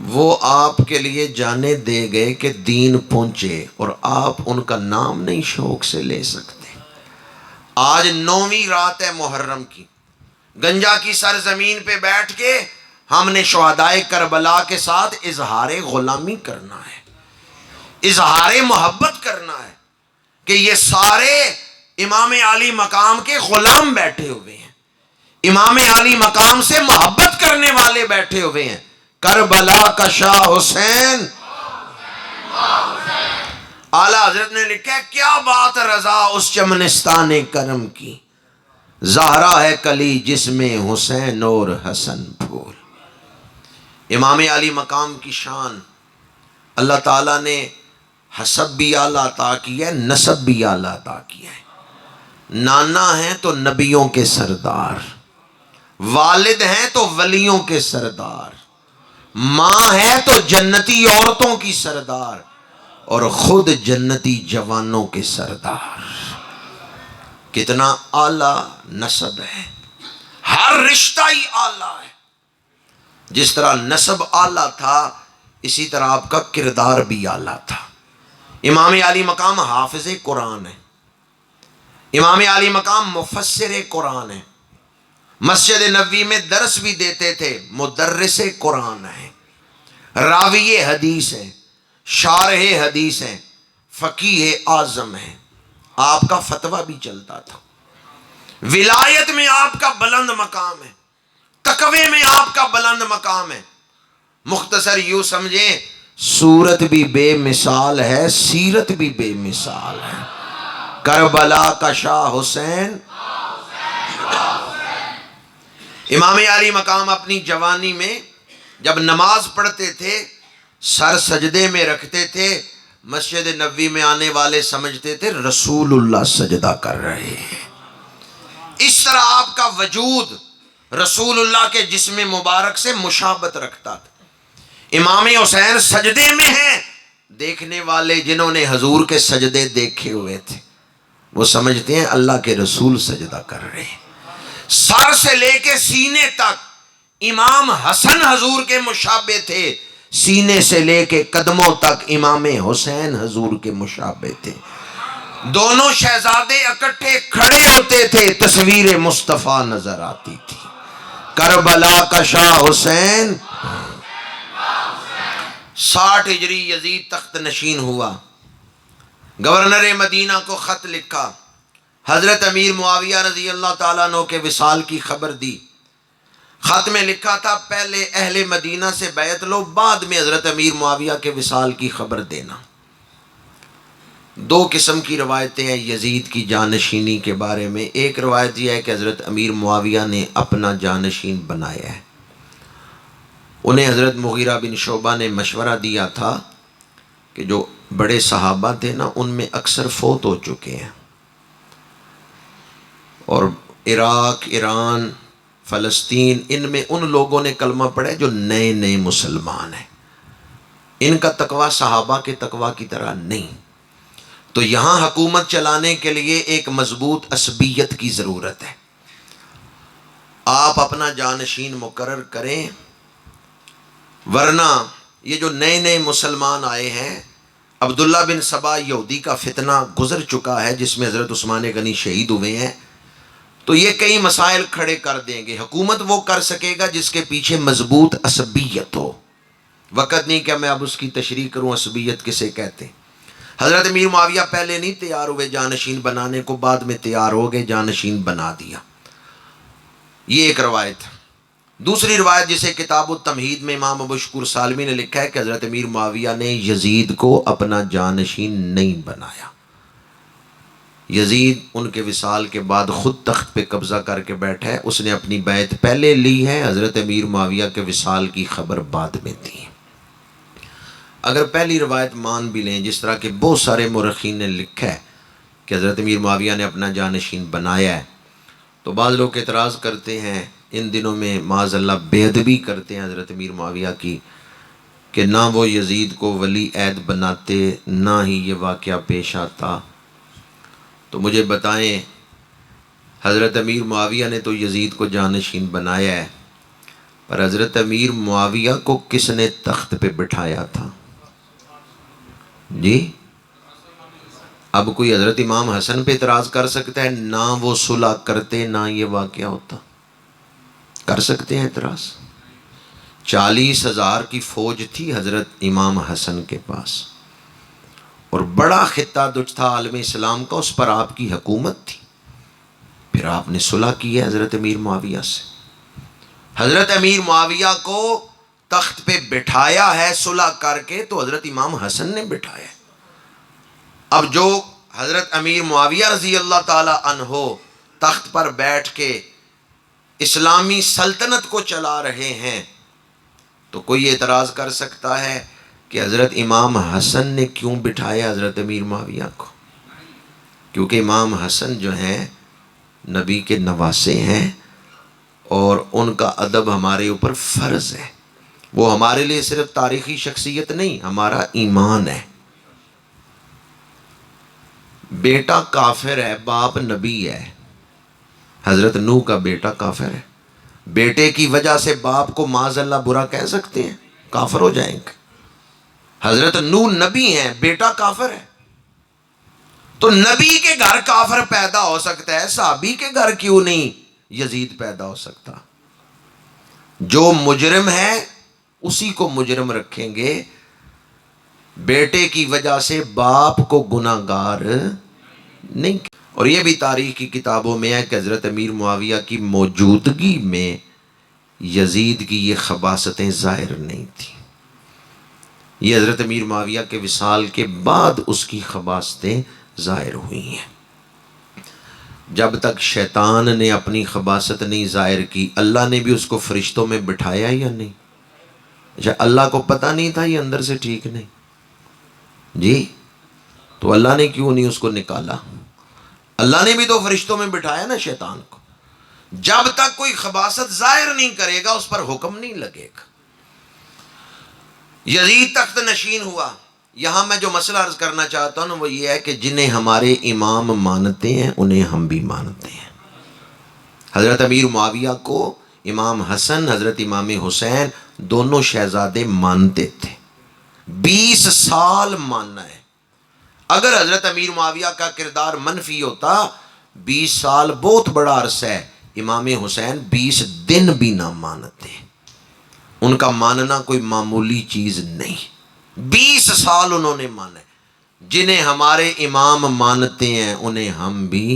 وہ آپ کے لیے جانے دے گئے کہ دین پہنچے، اور آپ ان کا نام نہیں شوق سے لے سکتے۔ آج 9ویں رات ہے محرم کی، گنجا کی سرزمین پہ بیٹھ کے ہم نے شہدائے کربلا کے ساتھ اظہار غلامی کرنا ہے، اظہار محبت کرنا ہے کہ یہ سارے امام علی مقام کے غلام بیٹھے ہوئے ہیں، امام علی مقام سے محبت کرنے والے بیٹھے ہوئے ہیں۔ کربلا کا شاہ حسین، اعلیٰ حضرت نے لکھا ہے کیا بات رضا اس چمنستان کرم کی، زہرا ہے کلی جس میں حسین اور حسن پھول۔ امام علی مقام کی شان، اللہ تعالیٰ نے حسب بھی اعلیٰ عطا کیا ہے، نسب بھی اعلیٰ عطا کیا ہے۔ نانا ہیں تو نبیوں کے سردار، والد ہیں تو ولیوں کے سردار، ماں ہے تو جنتی عورتوں کی سردار، اور خود جنتی جوانوں کے سردار۔ کتنا اعلیٰ نسب ہے، ہر رشتہ ہی اعلیٰ ہے۔ جس طرح نسب اعلیٰ تھا اسی طرح آپ کا کردار بھی اعلیٰ تھا۔ امام علی مقام حافظ قرآن ہے، امام علی مقام مفسر قرآن ہے، مسجد نبوی میں درس بھی دیتے تھے، مدرس قرآن ہے، راوی حدیث ہے، شارح حدیث ہیں، فقیہ اعظم ہیں۔ آپ کا فتویٰ بھی چلتا تھا، ولایت میں آپ کا بلند مقام ہے، تقوی میں آپ کا بلند مقام ہے۔ مختصر یوں سمجھیں، صورت بھی بے مثال ہے، سیرت بھی بے مثال ہے۔ کربلا کا شاہ حسین، امام علی مقام اپنی جوانی میں جب نماز پڑھتے تھے سر سجدے میں رکھتے تھے، مسجد نبوی میں آنے والے سمجھتے تھے رسول اللہ سجدہ کر رہے ہیں۔ اس طرح آپ کا وجود رسول اللہ کے جسم مبارک سے مشابہت رکھتا تھا۔ امام حسین سجدے میں ہیں، دیکھنے والے جنہوں نے حضور کے سجدے دیکھے ہوئے تھے وہ سمجھتے ہیں اللہ کے رسول سجدہ کر رہے ہیں۔ سر سے لے کے سینے تک امام حسن حضور کے مشابہ تھے، سینے سے لے کے قدموں تک امام حسین حضور کے مشابہ تھے۔ دونوں شہزادے اکٹھے کھڑے ہوتے تھے، تصویر مصطفیٰ نظر آتی تھی۔ کربلا کا شاہ حسین 60 ہجری یزید تخت نشین ہوا، گورنر مدینہ کو خط لکھا، حضرت امیر معاویہ رضی اللہ تعالیٰ عنہ کے وصال کی خبر دی۔ خط میں لکھا تھا پہلے اہل مدینہ سے بیعت لو، بعد میں حضرت امیر معاویہ کے وصال کی خبر دینا۔ 2 قسم کی روایتیں ہیں یزید کی جانشینی کے بارے میں۔ ایک روایت یہ ہے کہ حضرت امیر معاویہ نے اپنا جانشین بنایا ہے۔ انہیں حضرت مغیرہ بن شعبہ نے مشورہ دیا تھا کہ جو بڑے صحابہ تھے نا ان میں اکثر فوت ہو چکے ہیں، اور عراق، ایران، فلسطین، ان میں ان لوگوں نے کلمہ پڑھا جو نئے نئے مسلمان ہیں، ان کا تقویٰ صحابہ کے تقویٰ کی طرح نہیں۔ تو یہاں حکومت چلانے کے لیے ایک مضبوط عصبیت کی ضرورت ہے۔ آپ اپنا جانشین مقرر کریں، ورنہ یہ جو نئے نئے مسلمان آئے ہیں، عبداللہ بن سبا یہودی کا فتنہ گزر چکا ہے جس میں حضرت عثمان غنی شہید ہوئے ہیں، تو یہ کئی مسائل کھڑے کر دیں گے۔ حکومت وہ کر سکے گا جس کے پیچھے مضبوط عصبیت ہو۔ وقت نہیں کہ میں اب اس کی تشریح کروں عصبیت کسے کہتے ہیں۔ حضرت امیر معاویہ پہلے نہیں تیار ہوئے جانشین بنانے کو، بعد میں تیار ہو گئے، جانشین بنا دیا۔ یہ ایک روایت۔ دوسری روایت جسے کتاب التمہید میں امام ابو شکور سالمی نے لکھا ہے کہ حضرت امیر معاویہ نے یزید کو اپنا جانشین نہیں بنایا۔ یزید ان کے وصال کے بعد خود تخت پہ قبضہ کر کے بیٹھا ہے، اس نے اپنی بیعت پہلے لی ہے، حضرت امیر معاویہ کے وصال کی خبر بعد میں دی۔ اگر پہلی روایت مان بھی لیں، جس طرح کے بہت سارے مورخین نے لکھا ہے کہ حضرت امیر معاویہ نے اپنا جانشین بنایا ہے، تو بعض لوگ اعتراض کرتے ہیں، ان دنوں میں معاذ اللہ بے ادبی کرتے ہیں حضرت امیر معاویہ کی، کہ نہ وہ یزید کو ولی عہد بناتے، نہ ہی یہ واقعہ پیش آتا۔ تو مجھے بتائیں، حضرت امیر معاویہ نے تو یزید کو جانشین بنایا ہے، پر حضرت امیر معاویہ کو کس نے تخت پہ بٹھایا تھا؟ جی، اب کوئی حضرت امام حسن پہ اعتراض کر سکتا ہے؟ نہ وہ صلح کرتے نہ یہ واقعہ ہوتا۔ کر سکتے ہیں اعتراض؟ 40,000 کی فوج تھی حضرت امام حسن کے پاس، اور بڑا خطہ دج تھا عالم اسلام کا، اس پر آپ کی حکومت تھی، پھر آپ نے صلح کی ہے حضرت امیر معاویہ سے۔ حضرت امیر معاویہ کو تخت پہ بٹھایا ہے صلح کر کے، تو حضرت امام حسن نے بٹھایا ہے۔ اب جو حضرت امیر معاویہ رضی اللہ تعالی عنہ تخت پر بیٹھ کے اسلامی سلطنت کو چلا رہے ہیں، تو کوئی اعتراض کر سکتا ہے کہ حضرت امام حسن نے کیوں بٹھایا حضرت امیر معاویہ کو؟ کیونکہ امام حسن جو ہیں نبی کے نواسے ہیں، اور ان کا ادب ہمارے اوپر فرض ہے۔ وہ ہمارے لیے صرف تاریخی شخصیت نہیں، ہمارا ایمان ہے۔ بیٹا کافر ہے، باپ نبی ہے۔ حضرت نوح کا بیٹا کافر ہے، بیٹے کی وجہ سے باپ کو معاذ اللہ برا کہہ سکتے ہیں؟ کافر ہو جائیں گے۔ حضرت نوح نبی ہیں، بیٹا کافر ہے، تو نبی کے گھر کافر پیدا ہو سکتا ہے، صحابی کے گھر کیوں نہیں یزید پیدا ہو سکتا؟ جو مجرم ہے اسی کو مجرم رکھیں گے، بیٹے کی وجہ سے باپ کو گناہگار نہیں۔ اور یہ بھی تاریخ کی کتابوں میں ہے کہ حضرت امیر معاویہ کی موجودگی میں یزید کی یہ خباثتیں ظاہر نہیں تھیں، یہ حضرت امیر معاویہ کے وصال کے بعد اس کی خباثتیں ظاہر ہوئی ہیں۔ جب تک شیطان نے اپنی خباثت نہیں ظاہر کی، اللہ نے بھی اس کو فرشتوں میں بٹھایا یا نہیں؟ اچھا، اللہ کو پتہ نہیں تھا یہ اندر سے ٹھیک نہیں؟ جی، تو اللہ نے کیوں نہیں اس کو نکالا؟ اللہ نے بھی تو فرشتوں میں بٹھایا نا شیطان کو۔ جب تک کوئی خباثت ظاہر نہیں کرے گا اس پر حکم نہیں لگے گا۔ یزید تخت نشین ہوا۔ یہاں میں جو مسئلہ عرض کرنا چاہتا ہوں وہ یہ ہے کہ جنہیں ہمارے امام مانتے ہیں انہیں ہم بھی مانتے ہیں۔ حضرت امیر معاویہ کو امام حسن، حضرت امام حسین دونوں شہزادے مانتے تھے، 20 سال ماننا ہے۔ اگر حضرت امیر معاویہ کا کردار منفی ہوتا، 20 سال بہت بڑا عرصہ ہے، امام حسین 20 دن بھی نہ مانتے، ان کا ماننا کوئی معمولی چیز نہیں۔ 20 سال انہوں نے مانا ہے۔ جنہیں ہمارے امام مانتے ہیں انہیں ہم بھی۔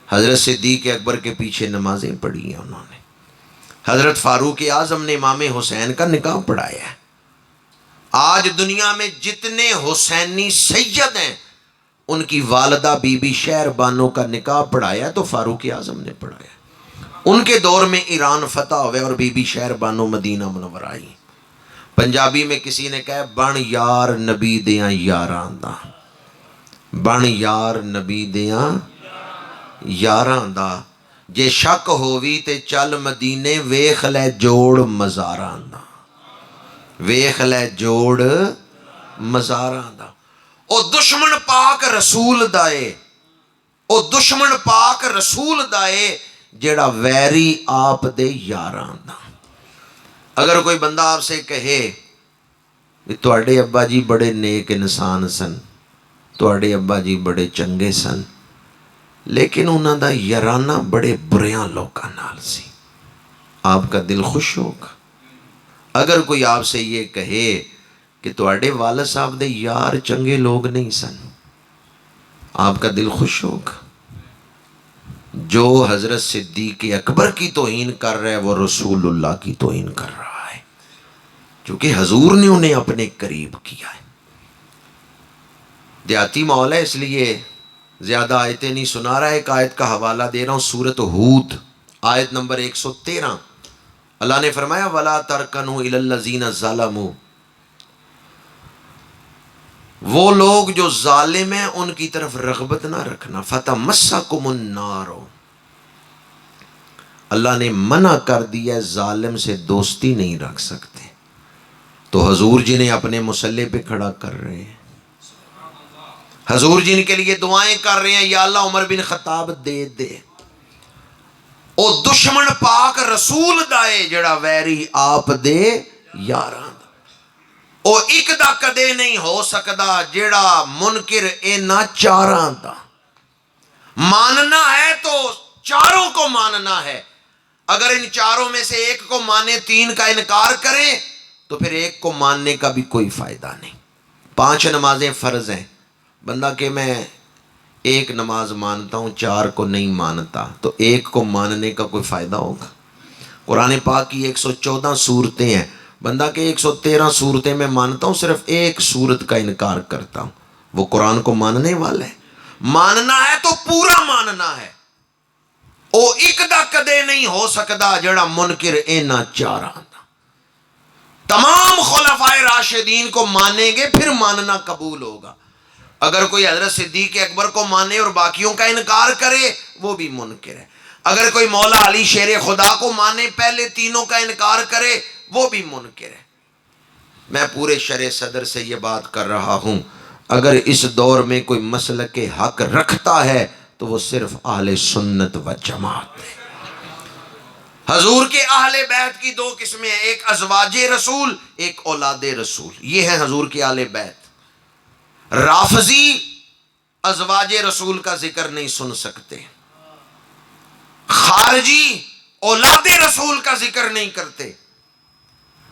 حضرت صدیق اکبر کے پیچھے نمازیں پڑھی ہیں انہوں نے، حضرت فاروق اعظم نے امام حسین کا نکاح پڑھایا ہے۔ آج دنیا میں جتنے حسینی سید ہیں ان کی والدہ بی بی شہر بانو کا نکاح پڑھایا تو فاروق اعظم نے پڑھایا۔ ان کے دور میں ایران فتح ہوئے اور بی بی شہر بانو مدینہ منورہ آئی۔ پنجابی میں کسی نے کہا بن یار نبی دیاں یاراں دا، بن یار نبی دیاں، یاراں دا، جے شک ہووی تے چل مدینے ویکھ لے جوڑ مزاراں دا، ویکھ لے جوڑ مزاراں دا۔ او دشمن پاک رسول دائے، او دشمن پاک رسول دائے جیڑا ویری آپ دے یاراں دا۔ اگر کوئی بندہ آپ سے کہے کہ تواڈے ابا جی بڑے نیک انسان سن، تواڈے ابا جی بڑے چنگے سن، لیکن انہاں دا یارانہ بڑے بریاں لوکاں نال سی، آپ کا دل خوش ہوگا؟ اگر کوئی آپ سے یہ کہے کہ تواڈے والد صاحب دے یار چنگے لوگ نہیں سن، آپ کا دل خوش ہوگا؟ جو حضرت صدیق اکبر کی توہین کر رہا ہے وہ رسول اللہ کی توہین کر رہا ہے، کیونکہ حضور نے انہیں اپنے قریب کیا ہے۔ دیہاتی ماحول ہے اس لیے زیادہ آیتیں نہیں سنا رہا ہے، ایک آیت کا حوالہ دے رہا ہوں، سورۃ ہود آیت نمبر 113۔ اللہ نے فرمایا وَلَا تَرْكَنُوا إِلَى الَّذِينَ ظَلَمُوا، وہ لوگ جو ظالم ہیں ان کی طرف رغبت نہ رکھنا، فَتَمَسَّكُمُ النَّارُ، اللہ نے منع کر دیا ظالم سے دوستی نہیں رکھ سکتے، تو حضور جنہیں اپنے مسلح پہ کھڑا کر رہے ہیں، حضور جن کے لیے دعائیں کر رہے ہیں یا اللہ عمر بن خطاب دے دے، او دشمن پاک رسول دائے جڑا ویری آپ دے یاراں دا، او ایک دا کدے نہیں ہو سکدا جڑا منکر اینا چاراں دا۔ ماننا ہے تو چاروں کو ماننا ہے، اگر ان چاروں میں سے ایک کو مانے تین کا انکار کریں تو پھر ایک کو ماننے کا بھی کوئی فائدہ نہیں۔ 5 نمازیں فرض ہیں، بندہ کہ میں ایک نماز مانتا ہوں 4 کو نہیں مانتا، تو ایک کو ماننے کا کوئی فائدہ ہوگا؟ قرآن پاک کی 114 صورتیں ہیں، بندہ کہ 113 صورتیں میں مانتا ہوں، صرف ایک صورت کا انکار کرتا ہوں، وہ قرآن کو ماننے والا ہے؟ ماننا ہے تو پورا ماننا ہے، او ایک دا کدے نہیں ہو سکدا جڑا منکر اینا چاراں دا۔ تمام خلفائے راشدین کو مانیں گے پھر ماننا قبول ہوگا۔ اگر کوئی حضرت صدیق اکبر کو مانے اور باقیوں کا انکار کرے وہ بھی منکر ہے، اگر کوئی مولا علی شیر خدا کو مانے پہلے تینوں کا انکار کرے وہ بھی منکر ہے۔ میں پورے شرع صدر سے یہ بات کر رہا ہوں، اگر اس دور میں کوئی مسلک حق رکھتا ہے تو وہ صرف اہل سنت و جماعت ہے۔ حضور کے اہل بیت کی 2 قسمیں ہیں، ایک ازواج رسول، ایک اولاد رسول، یہ ہیں حضور کے اہل بیت۔ رافضی ازواج رسول کا ذکر نہیں سن سکتے، خارجی اولاد رسول کا ذکر نہیں کرتے۔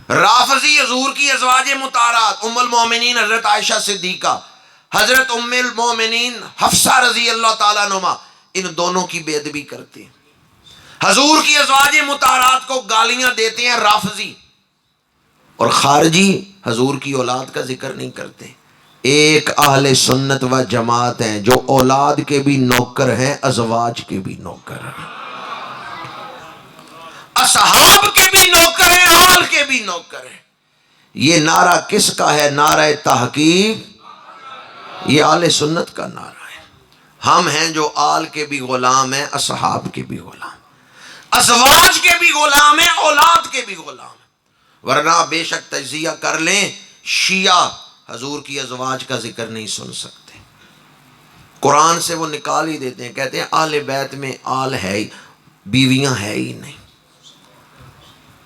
رافضی حضور کی ازواج مطہرات ام المومنین حضرت عائشہ صدیقہ، حضرت ام المومنین حفصہ رضی اللہ تعالیٰ عنہا، ان دونوں کی بے ادبی کرتے ہیں، حضور کی ازواج مطہرات کو گالیاں دیتے ہیں رافضی، اور خارجی حضور کی اولاد کا ذکر نہیں کرتے۔ ایک اہل سنت و جماعت ہیں جو اولاد کے بھی نوکر ہیں، ازواج کے بھی نوکر ہیں، اصحاب کے بھی نوکر ہیں، آل کے بھی نوکر ہیں۔ یہ نعرہ کس کا ہے؟ نعرہ تحقیق، یہ اہل سنت کا نعرہ ہے۔ ہم ہیں جو آل کے بھی غلام ہیں، اصحاب کے بھی غلام، ازواج کے بھی غلام ہیں، اولاد کے بھی غلام ہیں۔ ورنہ بے شک تجزیہ کر لیں، شیعہ حضور کی ازواج کا ذکر نہیں سن سکتے، قرآن سے وہ نکال ہی دیتے ہیں، کہتے ہیں اہل بیت میں آل ہے ہی، بیویاں ہے ہی نہیں۔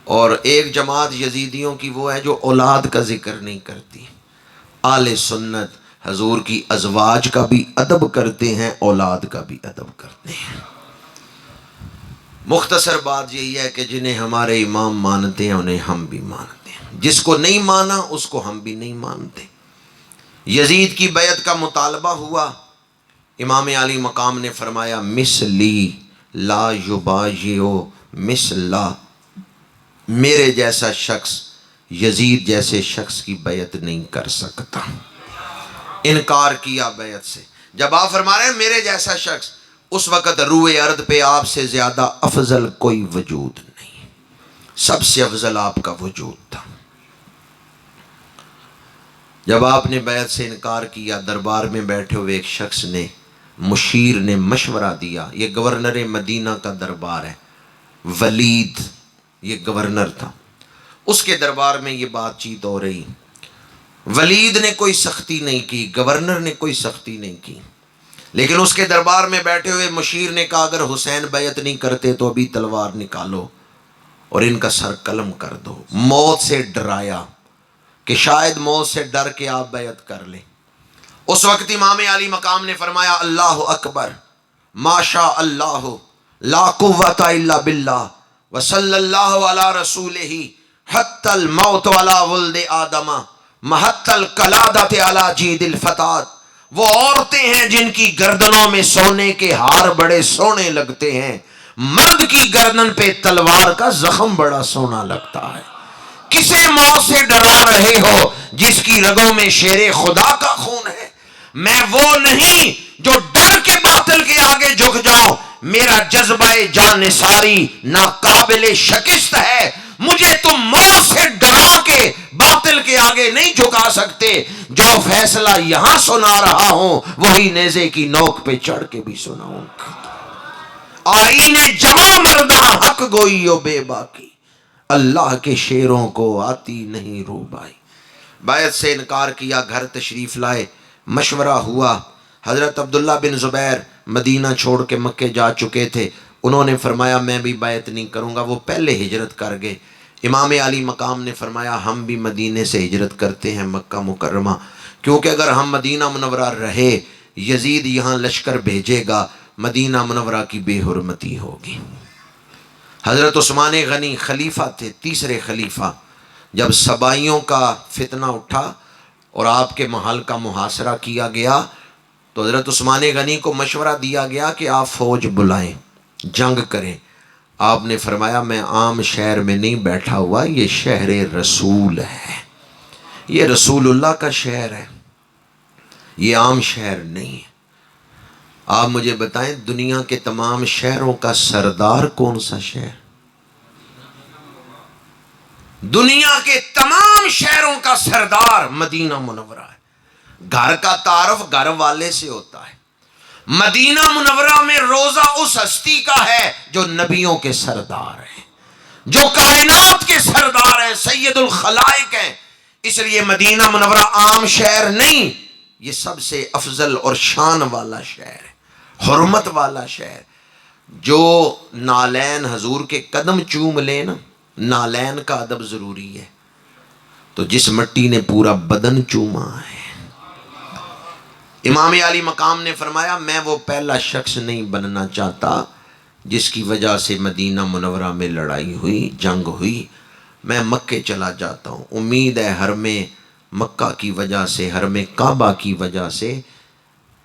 اور ایک جماعت یزیدیوں کی وہ ہے جو اولاد کا ذکر نہیں کرتی۔ اہل سنت حضور کی ازواج کا بھی ادب کرتے ہیں، اولاد کا بھی ادب کرتے ہیں۔ مختصر بات یہی ہے کہ جنہیں ہمارے امام مانتے ہیں انہیں ہم بھی مانتے ہیں، جس کو نہیں مانا اس کو ہم بھی نہیں مانتے۔ یزید کی بیعت کا مطالبہ ہوا، امام علی مقام نے فرمایا مثلی لا یبایعو مثلا، میرے جیسا شخص یزید جیسے شخص کی بیعت نہیں کر سکتا۔ انکار کیا بیعت سے۔ جب آپ فرما رہے ہیں میرے جیسا شخص، اس وقت روئے ارض پہ آپ سے زیادہ افضل کوئی وجود نہیں، سب سے افضل آپ کا وجود تھا۔ جب آپ نے بیعت سے انکار کیا، دربار میں بیٹھے ہوئے ایک شخص نے مشیر نے مشورہ دیا، یہ گورنر مدینہ کا دربار ہے، ولید یہ گورنر تھا، اس کے دربار میں یہ بات چیت ہو رہی، ولید نے کوئی سختی نہیں کی، گورنر نے کوئی سختی نہیں کی، لیکن اس کے دربار میں بیٹھے ہوئے مشیر نے کہا اگر حسین بیعت نہیں کرتے تو ابھی تلوار نکالو اور ان کا سر قلم کر دو۔ موت سے ڈرایا کہ شاید موت سے ڈر کے آپ بیعت کر لیں۔ اس وقت امام علی مقام نے فرمایا اللہ اکبر، ما شاء اللہ، لا قوت الا باللہ، وصلی اللہ علی رسولہ، حتی الموت علی ولد آدم، محت القلادۃ علی جید الفتات۔ وہ عورتیں ہیں جن کی گردنوں میں سونے کے ہار بڑے سونے لگتے ہیں، مرد کی گردن پہ تلوار کا زخم بڑا سونا لگتا ہے۔ کسے موت سے ڈرا رہے ہو جس کی رگوں میں شیر خدا کا خون ہے؟ میں وہ نہیں جو ڈر کے باطل کے آگے جھک جاؤں، میرا جذبہ جان ساری ناقابل شکست ہے، مجھے تم موت سے ڈرا کے باطل کے آگے نہیں جھکا سکتے۔ جو فیصلہ یہاں سنا رہا ہوں وہی نیزے کی نوک پہ چڑھ کے بھی سناؤں گا۔ آئین جمع مردہ حق گوئی و بے باکی، اللہ کے شیروں کو آتی نہیں روبائی۔ بیعت سے انکار کیا، گھر تشریف لائے، مشورہ ہوا۔ حضرت عبداللہ بن زبیر مدینہ چھوڑ کے مکے جا چکے تھے، انہوں نے فرمایا میں بھی بیعت نہیں کروں گا، وہ پہلے ہجرت کر گئے۔ امام علی مقام نے فرمایا ہم بھی مدینے سے ہجرت کرتے ہیں مکہ مکرمہ، کیونکہ اگر ہم مدینہ منورہ رہے یزید یہاں لشکر بھیجے گا، مدینہ منورہ کی بے حرمتی ہوگی۔ حضرت عثمان غنی خلیفہ تھے، تیسرے خلیفہ، جب سبائیوں کا فتنہ اٹھا اور آپ کے محل کا محاصرہ کیا گیا تو حضرت عثمان غنی کو مشورہ دیا گیا کہ آپ فوج بلائیں، جنگ کریں۔ آپ نے فرمایا میں عام شہر میں نہیں بیٹھا ہوا، یہ شہر رسول ہے، یہ رسول اللہ کا شہر ہے، یہ عام شہر نہیں ہے۔ آپ مجھے بتائیں دنیا کے تمام شہروں کا سردار کون سا شہر؟ دنیا کے تمام شہروں کا سردار مدینہ منورہ ہے۔ گھر کا تعارف گھر والے سے ہوتا ہے۔ مدینہ منورہ میں روزہ اس ہستی کا ہے جو نبیوں کے سردار ہیں، جو کائنات کے سردار ہیں، سید الخلائق ہیں۔ اس لیے مدینہ منورہ عام شہر نہیں، یہ سب سے افضل اور شان والا شہر ہے، حرمت والا شہر۔ جو نالین حضور کے قدم چوم لے نا، نالین کا ادب ضروری ہے، تو جس مٹی نے پورا بدن چوما ہے۔ امام علی مقام نے فرمایا میں وہ پہلا شخص نہیں بننا چاہتا جس کی وجہ سے مدینہ منورہ میں لڑائی ہوئی، جنگ ہوئی، میں مکے چلا جاتا ہوں، امید ہے حرم مکہ کی وجہ سے، حرم کعبہ کی وجہ سے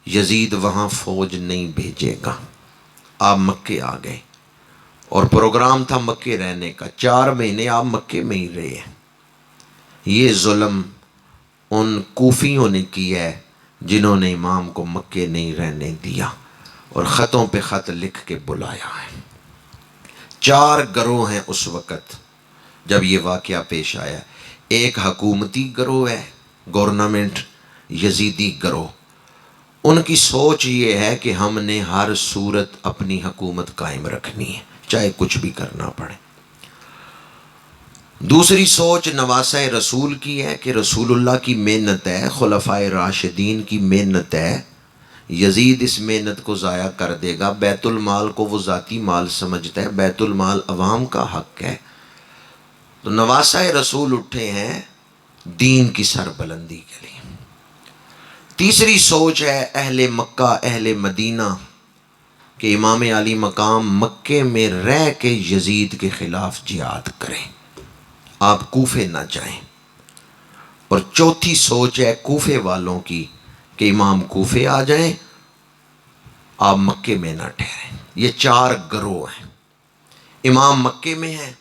یزید وہاں فوج نہیں بھیجے گا۔ آپ مکے آ گئے اور پروگرام تھا مکے رہنے کا، 4 مہینے آپ مکے میں ہی رہے۔ یہ ظلم ان کوفیوں نے کیا ہے جنہوں نے امام کو مکے نہیں رہنے دیا اور خطوں پہ خط لکھ کے بلایا ہے۔ 4 گروہ ہیں اس وقت جب یہ واقعہ پیش آیا۔ ایک حکومتی گروہ ہے، گورنمنٹ، یزیدی گروہ، ان کی سوچ یہ ہے کہ ہم نے ہر صورت اپنی حکومت قائم رکھنی ہے چاہے کچھ بھی کرنا پڑے۔ دوسری سوچ نواسہ رسول کی ہے کہ رسول اللہ کی محنت ہے، خلفائے راشدین کی محنت ہے، یزید اس محنت کو ضائع کر دے گا، بیت المال کو وہ ذاتی مال سمجھتا ہے، بیت المال عوام کا حق ہے۔ تو نواسہ رسول اٹھے ہیں دین کی سربلندی کے لیے۔ تیسری سوچ ہے اہل مکہ، اہل مدینہ، کہ امام علی مقام مکے میں رہ کے یزید کے خلاف جہاد کریں، آپ کوفے نہ جائیں۔ اور چوتھی سوچ ہے کوفے والوں کی کہ امام کوفے آ جائیں، آپ مکے میں نہ ٹھہریں۔ یہ 4 گروہ ہیں۔ امام مکے میں ہیں،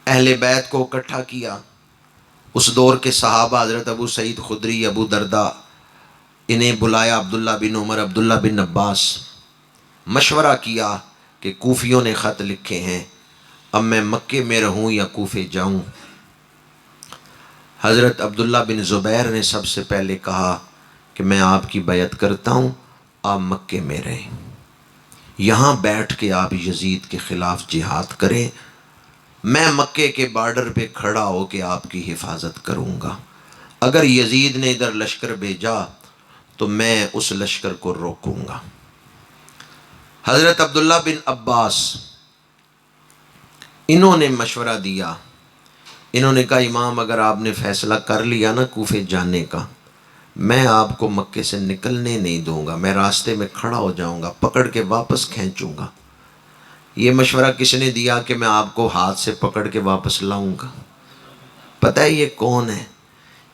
اہل بیت کو اکٹھا کیا، اس دور کے صحابہ حضرت ابو سعید خدری، ابو دردہ، انہیں بلایا، عبداللہ بن عمر، عبداللہ بن عباس، مشورہ کیا کہ کوفیوں نے خط لکھے ہیں، اب میں مکے میں رہوں یا کوفے جاؤں؟ حضرت عبداللہ بن زبیر نے سب سے پہلے کہا کہ میں آپ کی بیعت کرتا ہوں، آپ مکے میں رہیں، یہاں بیٹھ کے آپ یزید کے خلاف جہاد کریں، میں مکے کے بارڈر پہ کھڑا ہو کے آپ کی حفاظت کروں گا۔ اگر یزید نے ادھر لشکر بھیجا تو میں اس لشکر کو روکوں گا۔ حضرت عبداللہ بن عباس انہوں نے مشورہ دیا، انہوں نے کہا امام اگر آپ نے فیصلہ کر لیا نا کوفے جانے کا، میں آپ کو مکے سے نکلنے نہیں دوں گا، میں راستے میں کھڑا ہو جاؤں گا، پکڑ کے واپس کھینچوں گا۔ یہ مشورہ کس نے دیا کہ میں آپ کو ہاتھ سے پکڑ کے واپس لاؤں گا؟ پتہ ہے یہ کون ہے؟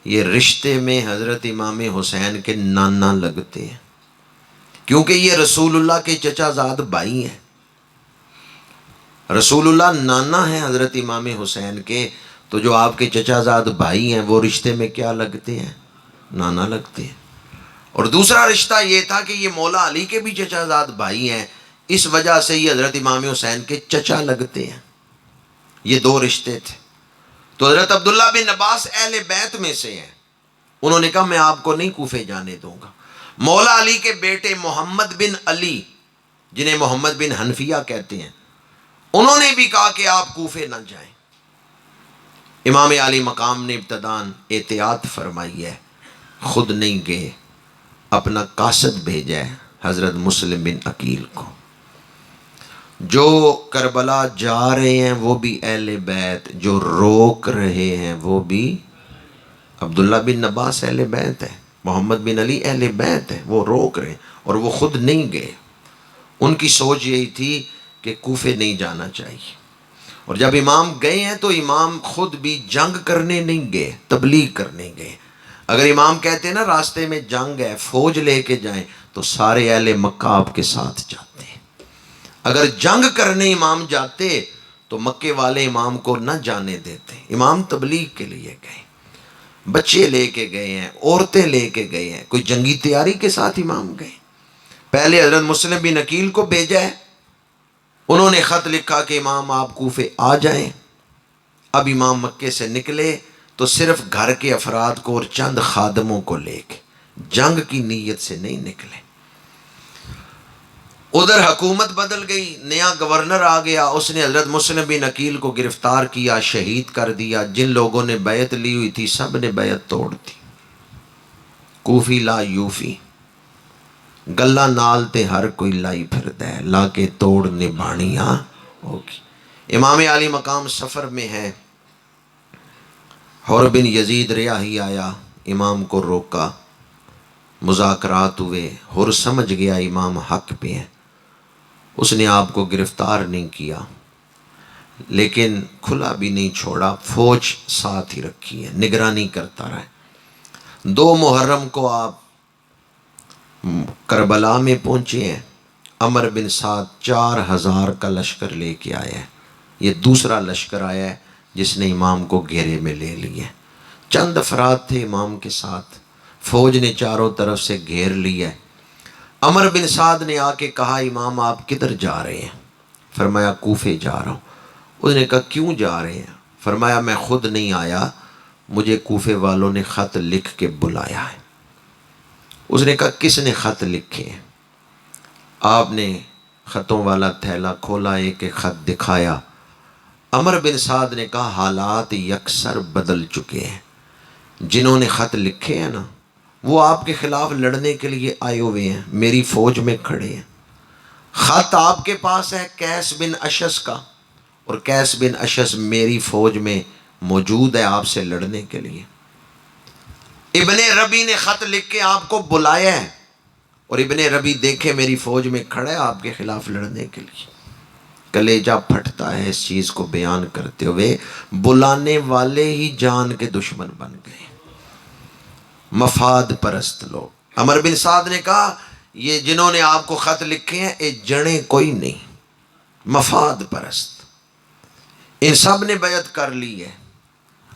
یہ رشتے میں حضرت امام حسین کے نانا لگتے ہیں، کیونکہ یہ رسول اللہ کے چچا زاد بھائی ہیں۔ رسول اللہ نانا ہے حضرت امام حسین کے، تو جو آپ کے چچا زاد بھائی ہیں وہ رشتے میں کیا لگتے ہیں؟ نانا لگتے ہیں۔ اور دوسرا رشتہ یہ تھا کہ یہ مولا علی کے بھی چچا زاد بھائی ہیں، اس وجہ سے یہ حضرت امام حسین کے چچا لگتے ہیں۔ یہ دو رشتے تھے۔ تو حضرت عبداللہ بن عباس اہل بیت میں سے ہیں، انہوں نے کہا میں آپ کو نہیں کوفے جانے دوں گا۔ مولا علی کے بیٹے محمد بن علی، جنہیں محمد بن حنفیہ کہتے ہیں، انہوں نے بھی کہا کہ آپ کوفے نہ جائیں۔ امام علی مقام نے ابتداً احتیاط فرمائی ہے، خود نہیں گئے، اپنا قاصد بھیجا ہے حضرت مسلم بن عقیل کو۔ جو کربلا جا رہے ہیں وہ بھی اہل بیت، جو روک رہے ہیں وہ بھی عبداللہ بن عباس اہل بیت ہے، محمد بن علی اہل بیت ہے، وہ روک رہے ہیں اور وہ خود نہیں گئے۔ ان کی سوچ یہی تھی کہ کوفے نہیں جانا چاہیے، اور جب امام گئے ہیں تو امام خود بھی جنگ کرنے نہیں گئے، تبلیغ کرنے گئے۔ اگر امام کہتے ہیں نا راستے میں جنگ ہے فوج لے کے جائیں، تو سارے اہل مکہ آپ کے ساتھ جاتے ہیں۔ اگر جنگ کرنے امام جاتے تو مکے والے امام کو نہ جانے دیتے۔ امام تبلیغ کے لیے گئے، بچے لے کے گئے ہیں، عورتیں لے کے گئے ہیں، کوئی جنگی تیاری کے ساتھ امام گئے۔ پہلے حضرت مسلم بن عقیل کو بھیجا ہے، انہوں نے خط لکھا کہ امام آپ کوفے آ جائیں۔ اب امام مکے سے نکلے تو صرف گھر کے افراد کو اور چند خادموں کو لے کے، جنگ کی نیت سے نہیں نکلے۔ ادھر حکومت بدل گئی، نیا گورنر آ گیا، اس نے حضرت مسلم بن عقیل کو گرفتار کیا، شہید کر دیا۔ جن لوگوں نے بیعت لی ہوئی تھی سب نے بیعت توڑ دی۔ کوفی لا یوفی، گلہ نال تے ہر کوئی لائی پھردا ہے، لا کے توڑ نبھانیاں ہوگی۔ امام علی مقام سفر میں ہے، حر بن یزید ریاحی آیا، امام کو روکا، مذاکرات ہوئے، حر سمجھ گیا امام حق پہ ہیں، اس نے آپ کو گرفتار نہیں کیا، لیکن کھلا بھی نہیں چھوڑا، فوج ساتھ ہی رکھی ہے، نگرانی کرتا رہے۔ 2 محرم کو آپ کربلا میں پہنچے ہیں، عمر بن سعد 4000 کا لشکر لے کے آیا ہے۔ یہ دوسرا لشکر آیا ہے جس نے امام کو گھیرے میں لے لیا ہے۔ چند افراد تھے امام کے ساتھ، فوج نے چاروں طرف سے گھیر لیا ہے۔ عمر بن سعد نے آ کے کہا امام آپ کدھر جا رہے ہیں؟ فرمایا کوفے جا رہا ہوں۔ اس نے کہا کیوں جا رہے ہیں؟ فرمایا میں خود نہیں آیا، مجھے کوفے والوں نے خط لکھ کے بلایا ہے۔ اس نے کہا کس نے خط لکھے ہیں؟ آپ نے خطوں والا تھیلا کھولا، ایک ایک خط دکھایا۔ عمر بن سعد نے کہا حالات یکسر بدل چکے ہیں، جنہوں نے خط لکھے ہیں نا وہ آپ کے خلاف لڑنے کے لیے آئے ہوئے ہیں، میری فوج میں کھڑے ہیں۔ خط آپ کے پاس ہے قیس بن اشعث کا، اور قیس بن اشعث میری فوج میں موجود ہے آپ سے لڑنے کے لیے۔ ابن ربی نے خط لکھ کے آپ کو بلایا ہے، اور ابن ربی دیکھے میری فوج میں کھڑا ہے آپ کے خلاف لڑنے کے لیے۔ کلیجہ پھٹتا ہے اس چیز کو بیان کرتے ہوئے، بلانے والے ہی جان کے دشمن بن گئے، مفاد پرست لوگ۔ عمر بن سعد نے کہا یہ جنہوں نے آپ کو خط لکھے ہیں یہ جڑیں کوئی نہیں، مفاد پرست، ان سب نے بیعت کر لی ہے،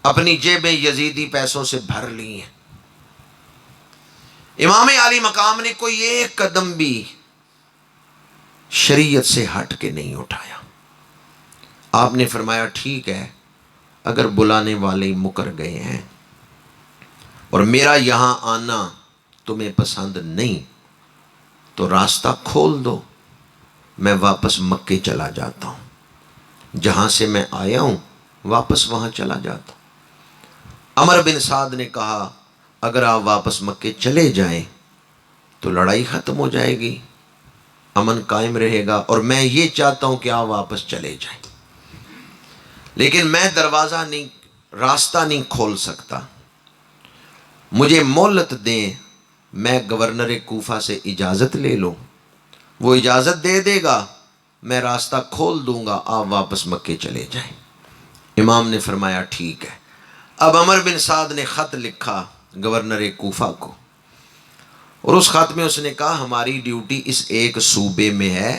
اپنی جیبیں یزیدی پیسوں سے بھر لی ہیں۔ امام علی مقام نے کوئی ایک قدم بھی شریعت سے ہٹ کے نہیں اٹھایا۔ آپ نے فرمایا ٹھیک ہے، اگر بلانے والے مکر گئے ہیں اور میرا یہاں آنا تمہیں پسند نہیں تو راستہ کھول دو، میں واپس مکے چلا جاتا ہوں، جہاں سے میں آیا ہوں واپس وہاں چلا جاتا ہوں۔ عمر بن سعد نے کہا اگر آپ واپس مکے چلے جائیں تو لڑائی ختم ہو جائے گی، امن قائم رہے گا، اور میں یہ چاہتا ہوں کہ آپ واپس چلے جائیں، لیکن میں دروازہ نہیں، راستہ نہیں کھول سکتا، مجھے مہلت دیں، میں گورنر کوفہ سے اجازت لے لوں، وہ اجازت دے دے گا، میں راستہ کھول دوں گا، آپ واپس مکے چلے جائیں۔ امام نے فرمایا ٹھیک ہے۔ اب عمر بن سعد نے خط لکھا گورنر کوفہ کو، اور اس خط میں اس نے کہا ہماری ڈیوٹی اس ایک صوبے میں ہے،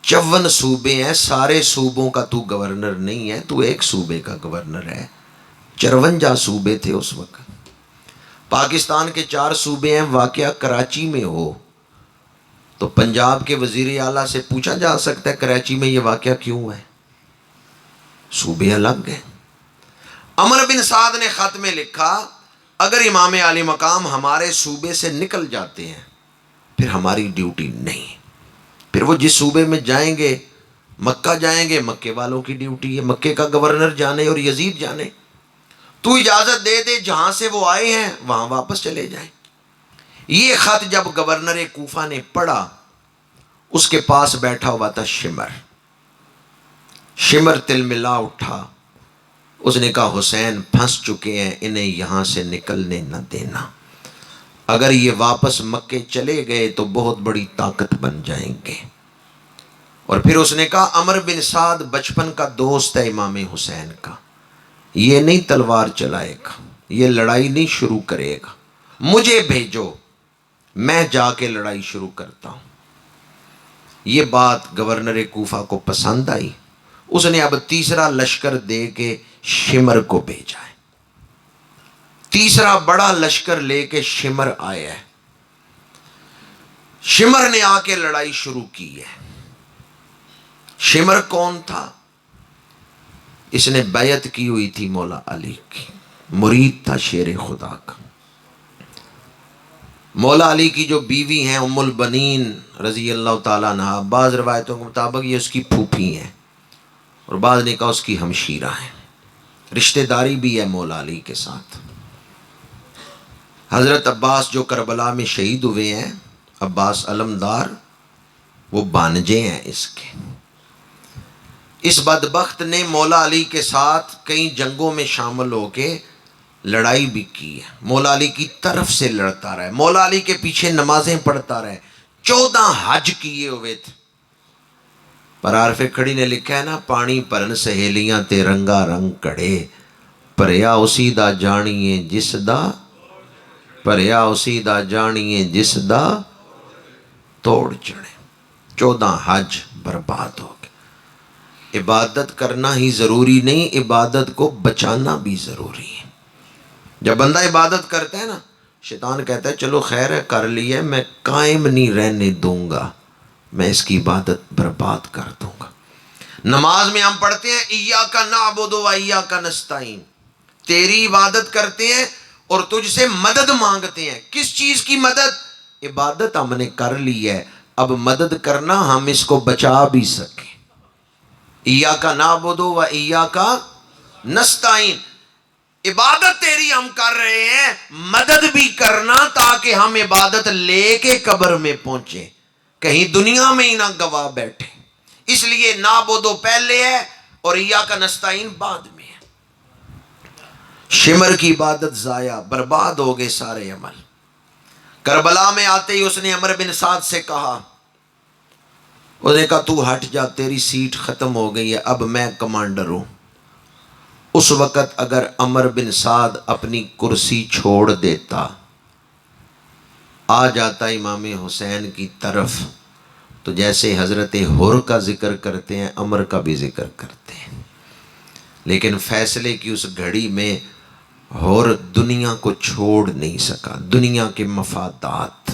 54 صوبے ہیں، سارے صوبوں کا تو گورنر نہیں ہے، تو ایک صوبے کا گورنر ہے، 54 صوبے تھے اس وقت، پاکستان کے 4 صوبے ہیں، واقعہ کراچی میں ہو تو پنجاب کے وزیر اعلیٰ سے پوچھا جا سکتا ہے کراچی میں یہ واقعہ کیوں ہے، صوبے الگ ہیں۔ عمر بن سعد نے خط میں لکھا اگر امام عالی مقام ہمارے صوبے سے نکل جاتے ہیں پھر ہماری ڈیوٹی نہیں، پھر وہ جس صوبے میں جائیں گے، مکہ جائیں گے، مکے والوں کی ڈیوٹی ہے، مکے کا گورنر جانے اور یزید جانے، تو اجازت دے دے جہاں سے وہ آئے ہیں وہاں واپس چلے جائیں۔ یہ خط جب گورنر کوفہ نے پڑھا، اس کے پاس بیٹھا ہوا تھا شمر تلملا اٹھا، اس نے کہا حسین پھنس چکے ہیں، انہیں یہاں سے نکلنے نہ دینا، اگر یہ واپس مکے چلے گئے تو بہت بڑی طاقت بن جائیں گے۔ اور پھر اس نے کہا عمر بن سعد بچپن کا دوست ہے امام حسین کا، یہ نہیں تلوار چلائے گا، یہ لڑائی نہیں شروع کرے گا، مجھے بھیجو، میں جا کے لڑائی شروع کرتا ہوں۔ یہ بات گورنر کوفہ کو پسند آئی، اس نے اب تیسرا لشکر دے کے شمر کو بھیجا ہے، تیسرا بڑا لشکر لے کے شمر آیا ہے، شمر نے آ کے لڑائی شروع کی ہے۔ شمر کون تھا؟ اس نے بیعت کی ہوئی تھی مولا علی کی، مرید تھا شیر خدا کا۔ مولا علی کی جو بیوی ہیں ام البنین رضی اللہ تعالیٰ عنہ، بعض روایتوں کے مطابق یہ اس کی پھوپھی ہیں، اور بعض نے کہا اس کی ہمشیرہ ہیں، رشتہ داری بھی ہے مولا علی کے ساتھ۔ حضرت عباس جو کربلا میں شہید ہوئے ہیں، عباس علمدار، وہ بانجے ہیں اس کے۔ اس بدبخت نے مولا علی کے ساتھ کئی جنگوں میں شامل ہو کے لڑائی بھی کی ہے، مولا علی کی طرف سے لڑتا رہا ہے، مولا علی کے پیچھے نمازیں پڑھتا رہا ہے، 14 حج کیے ہوئے تھے۔ پر عارف کھڑی نے لکھا ہے نا، پانی پرن سہیلیاں تے رنگا رنگ کڑے، پریا اسی دا جانیے جس دا، پریا اسی دا جانیے جس دا توڑ چڑھے، 14 حج برباد ہو گئے۔ عبادت کرنا ہی ضروری نہیں، عبادت کو بچانا بھی ضروری ہے۔ جب بندہ عبادت کرتا ہے نا، شیطان کہتا ہے چلو خیر ہے کر لی ہے، میں قائم نہیں رہنے دوں گا، میں اس کی عبادت برباد کر دوں گا۔ نماز میں ہم پڑھتے ہیں ایاک نعبد و ایاک نستعین، تیری عبادت کرتے ہیں اور تجھ سے مدد مانگتے ہیں۔ کس چیز کی مدد؟ عبادت ہم نے کر لی ہے، اب مدد کرنا ہم اس کو بچا بھی سکیں۔ ایاک نعبد و ایاک نستعین، عبادت تیری ہم کر رہے ہیں، مدد بھی کرنا تاکہ ہم عبادت لے کے قبر میں پہنچیں، کہیں دنیا میں ہی نہ گواہ بیٹھے۔ اس لیے نعبدو پہلے ہے اور ایاک نستعین بعد میں ہے۔ شمر کی عبادت ضائع، برباد ہو گئے سارے عمل۔ کربلا میں آتے ہی اس نے عمر بن سعد سے کہا، اس نے کہا تو ہٹ جا، تیری سیٹ ختم ہو گئی ہے، اب میں کمانڈر ہوں۔ اس وقت اگر عمر بن سعد اپنی کرسی چھوڑ دیتا، آ جاتا امام حسین کی طرف، تو جیسے حضرت حر کا ذکر کرتے ہیں عمر کا بھی ذکر کرتے ہیں، لیکن فیصلے کی اس گھڑی میں حر دنیا کو چھوڑ نہیں سکا، دنیا کے مفادات۔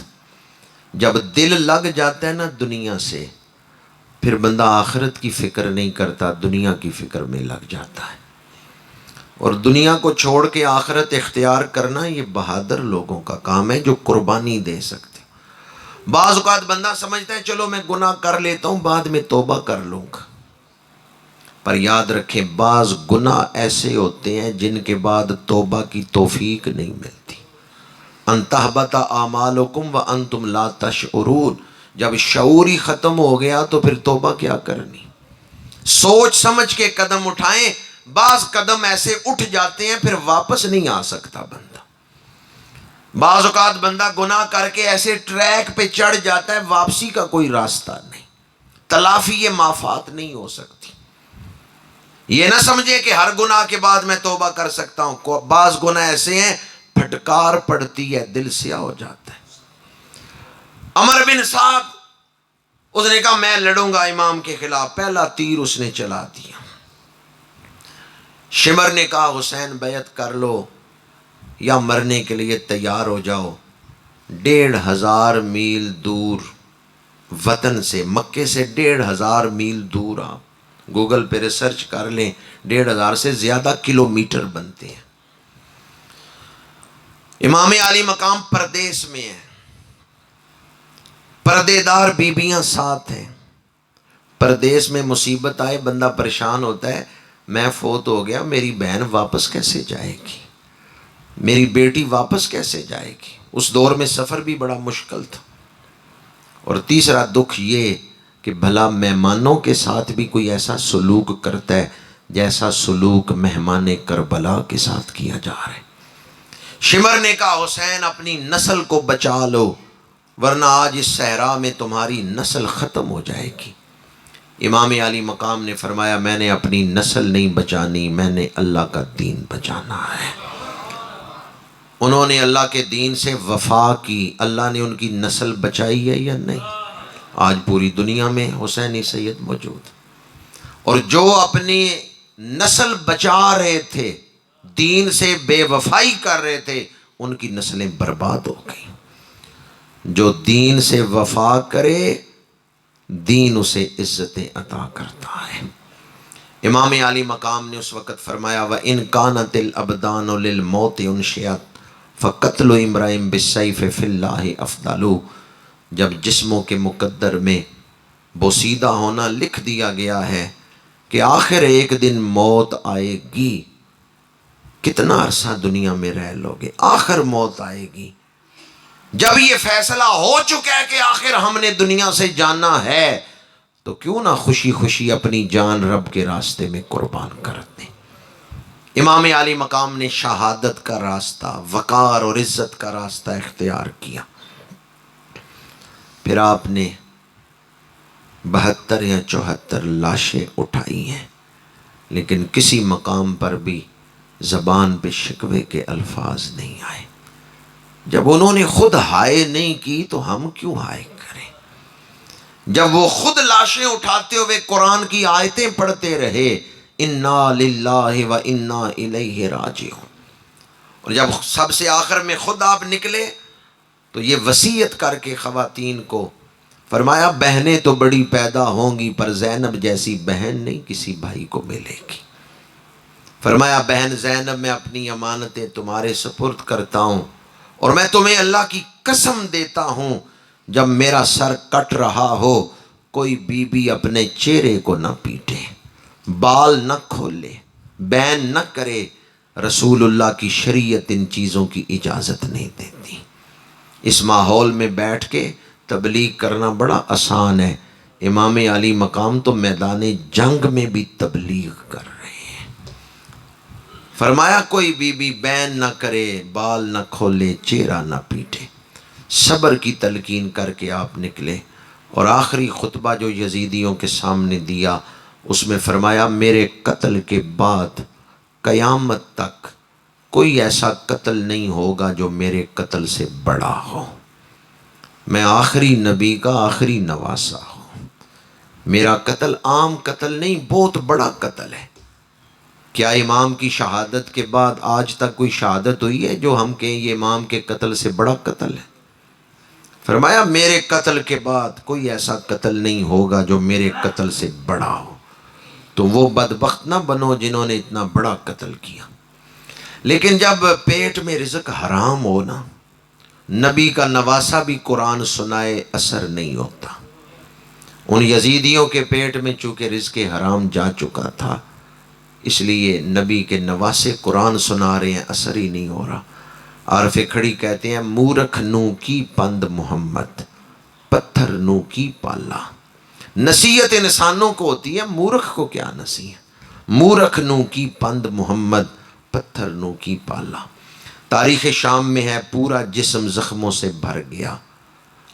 جب دل لگ جاتا ہے نا دنیا سے، پھر بندہ آخرت کی فکر نہیں کرتا، دنیا کی فکر میں لگ جاتا ہے۔ اور دنیا کو چھوڑ کے آخرت اختیار کرنا یہ بہادر لوگوں کا کام ہے جو قربانی دے سکتے۔ بعض اوقات بندہ سمجھتا ہے چلو میں گناہ کر لیتا ہوں بعد میں توبہ کر لوں گا، پر یاد رکھیں بعض گناہ ایسے ہوتے ہیں جن کے بعد توبہ کی توفیق نہیں ملتی۔ ان تحبط اعمالکم وانتم لا تشعرون، جب شعور ہی ختم ہو گیا تو پھر توبہ کیا کرنی؟ سوچ سمجھ کے قدم اٹھائیں، بعض قدم ایسے اٹھ جاتے ہیں پھر واپس نہیں آ سکتا بندہ۔ بعض اوقات بندہ گناہ کر کے ایسے ٹریک پہ چڑھ جاتا ہے واپسی کا کوئی راستہ نہیں، تلافی یہ معافات نہیں ہو سکتی۔ یہ نہ سمجھے کہ ہر گناہ کے بعد میں توبہ کر سکتا ہوں، بعض گناہ ایسے ہیں پھٹکار پڑتی ہے دل سیاہ ہو جاتا ہے۔ عمر بن سعد، اس نے کہا میں لڑوں گا امام کے خلاف، پہلا تیر اس نے چلا دیا۔ شمر نے کہا حسین بیعت کر لو یا مرنے کے لیے تیار ہو جاؤ۔ 1500 میل دور وطن سے، مکے سے 1500 میل دور، آپ گوگل پہ ریسرچ کر لیں، 1500 سے زیادہ کلومیٹر بنتے ہیں۔ امام علی مقام پردیس میں ہے، پردے دار بیبیاں ساتھ ہیں۔ پردیس میں مصیبت آئے بندہ پریشان ہوتا ہے، میں فوت ہو گیا، میری بہن واپس کیسے جائے گی، میری بیٹی واپس کیسے جائے گی؟ اس دور میں سفر بھی بڑا مشکل تھا۔ اور تیسرا دکھ یہ کہ بھلا مہمانوں کے ساتھ بھی کوئی ایسا سلوک کرتا ہے جیسا سلوک مہمان کربلا کے ساتھ کیا جا رہا ہے۔ شمر نے کہا حسین اپنی نسل کو بچا لو ورنہ آج اس صحرا میں تمہاری نسل ختم ہو جائے گی۔ امام علی مقام نے فرمایا میں نے اپنی نسل نہیں بچانی، میں نے اللہ کا دین بچانا ہے۔ انہوں نے اللہ کے دین سے وفا کی، اللہ نے ان کی نسل بچائی ہے یا نہیں؟ آج پوری دنیا میں حسینی سید موجود، اور جو اپنی نسل بچا رہے تھے، دین سے بے وفائی کر رہے تھے، ان کی نسلیں برباد ہو گئیں۔ جو دین سے وفا کرے دین اسے عزتیں عطا کرتا ہے۔ امام علی مقام نے اس وقت فرمایا وَإِن كَانَتِ الْأَبْدَانُ لِلْمَوْتِ أُنشِئَتْ فَقَتْلُ امْرَئٍ بِالسَّيْفِ فِي اللَّهِ أَفْضَلُ، جب جسموں کے مقدر میں بوسیدہ ہونا لکھ دیا گیا ہے کہ آخر ایک دن موت آئے گی، کتنا عرصہ دنیا میں رہ لوگے، آخر موت آئے گی۔ جب یہ فیصلہ ہو چکا ہے کہ آخر ہم نے دنیا سے جانا ہے تو کیوں نہ خوشی خوشی اپنی جان رب کے راستے میں قربان کر دیں۔ امام علی مقام نے شہادت کا راستہ، وقار اور عزت کا راستہ اختیار کیا۔ پھر آپ نے 72 یا 74 لاشیں اٹھائی ہیں، لیکن کسی مقام پر بھی زبان پہ شکوے کے الفاظ نہیں آئے۔ جب انہوں نے خود ہائے نہیں کی تو ہم کیوں ہائے کریں؟ جب وہ خود لاشیں اٹھاتے ہوئے قرآن کی آیتیں پڑھتے رہے انا للہ و انا الیہ راجعون، اور جب سب سے آخر میں خود آپ نکلے تو یہ وصیت کر کے خواتین کو فرمایا بہنیں تو بڑی پیدا ہوں گی پر زینب جیسی بہن نہیں کسی بھائی کو ملے گی۔ فرمایا بہن زینب میں اپنی امانتیں تمہارے سپرد کرتا ہوں، اور میں تمہیں اللہ کی قسم دیتا ہوں جب میرا سر کٹ رہا ہو کوئی بی بی اپنے چہرے کو نہ پیٹے، بال نہ کھولے، بین نہ کرے، رسول اللہ کی شریعت ان چیزوں کی اجازت نہیں دیتی۔ اس ماحول میں بیٹھ کے تبلیغ کرنا بڑا آسان ہے، امام علی مقام تو میدان جنگ میں بھی تبلیغ کر رہے ہیں۔ فرمایا کوئی بی بی بین نہ کرے، بال نہ کھولے، چہرہ نہ پیٹے۔ صبر کی تلقین کر کے آپ نکلے، اور آخری خطبہ جو یزیدیوں کے سامنے دیا اس میں فرمایا میرے قتل کے بعد قیامت تک کوئی ایسا قتل نہیں ہوگا جو میرے قتل سے بڑا ہو۔ میں آخری نبی کا آخری نواسا ہوں، میرا قتل عام قتل نہیں، بہت بڑا قتل ہے۔ کیا امام کی شہادت کے بعد آج تک کوئی شہادت ہوئی ہے جو ہم کہیں یہ امام کے قتل سے بڑا قتل ہے؟ فرمایا میرے قتل کے بعد کوئی ایسا قتل نہیں ہوگا جو میرے قتل سے بڑا ہو۔ تو وہ بدبخت نہ بنو جنہوں نے اتنا بڑا قتل کیا۔ لیکن جب پیٹ میں رزق حرام ہو نا نبی کا نواسا بھی قرآن سنائے اثر نہیں ہوتا۔ ان یزیدیوں کے پیٹ میں چونکہ رزق حرام جا چکا تھا، اس لیے نبی کے نواسے قرآن سنا رہے ہیں، اثر ہی نہیں ہو رہا۔ عارف کھڑی کہتے ہیں مورکھ نو کی پند محمد، پتھر نو کی پالا۔ نصیحت انسانوں کو ہوتی ہے، مورکھ کو کیا نصیحت؟ مورکھ نو کی پند محمد، پتھر نو کی پالا۔ تاریخ شام میں ہے پورا جسم زخموں سے بھر گیا،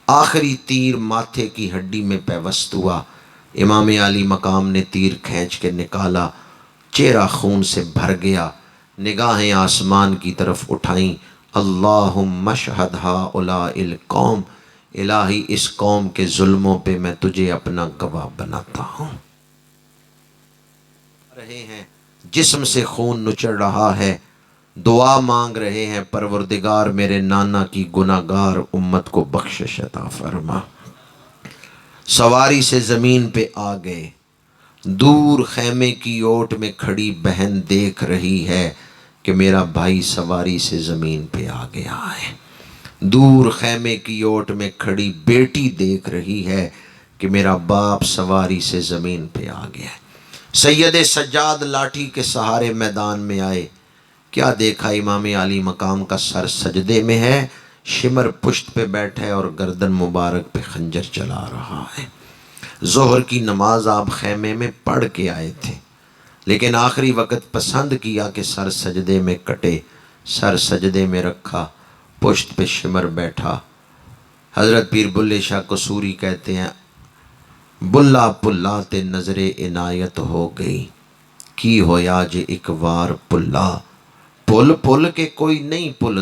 آخری تیر ماتھے کی ہڈی میں پیوست ہوا، امام علی مقام نے تیر کھینچ کے نکالا، چہرہ خون سے بھر گیا، نگاہیں آسمان کی طرف اٹھائیں، اللہم اشہد ہؤلاء القوم، الہی اس قوم کے ظلموں پہ میں تجھے اپنا گواہ بناتا ہوں۔ رہے ہیں جسم سے خون نچڑ رہا ہے، دعا مانگ رہے ہیں پروردگار میرے نانا کی گناہگار امت کو بخشش عطا فرما۔ سواری سے زمین پہ آ گئے، دور خیمے کی اوٹ میں کھڑی بہن دیکھ رہی ہے کہ میرا بھائی سواری سے زمین پہ آ گیا ہے، دور خیمے کی اوٹ میں کھڑی بیٹی دیکھ رہی ہے کہ میرا باپ سواری سے زمین پہ آ گیا ہے۔ سید سجاد لاٹھی کے سہارے میدان میں آئے، کیا دیکھا؟ امام علی مقام کا سر سجدے میں ہے، شمر پشت پہ بیٹھا ہے اور گردن مبارک پہ خنجر چلا رہا ہے۔ ظہر کی نماز آپ خیمے میں پڑھ کے آئے تھے، لیکن آخری وقت پسند کیا کہ سر سجدے میں کٹے، سر سجدے میں رکھا، پشت پہ شمر بیٹھا۔ حضرت پیر بلے شاہ قصوری کہتے ہیں بلا پلا تے نظر عنایت ہو گئی، کی ہویا جے ایک وار پلا، پل پل کے کوئی نہیں پلدا۔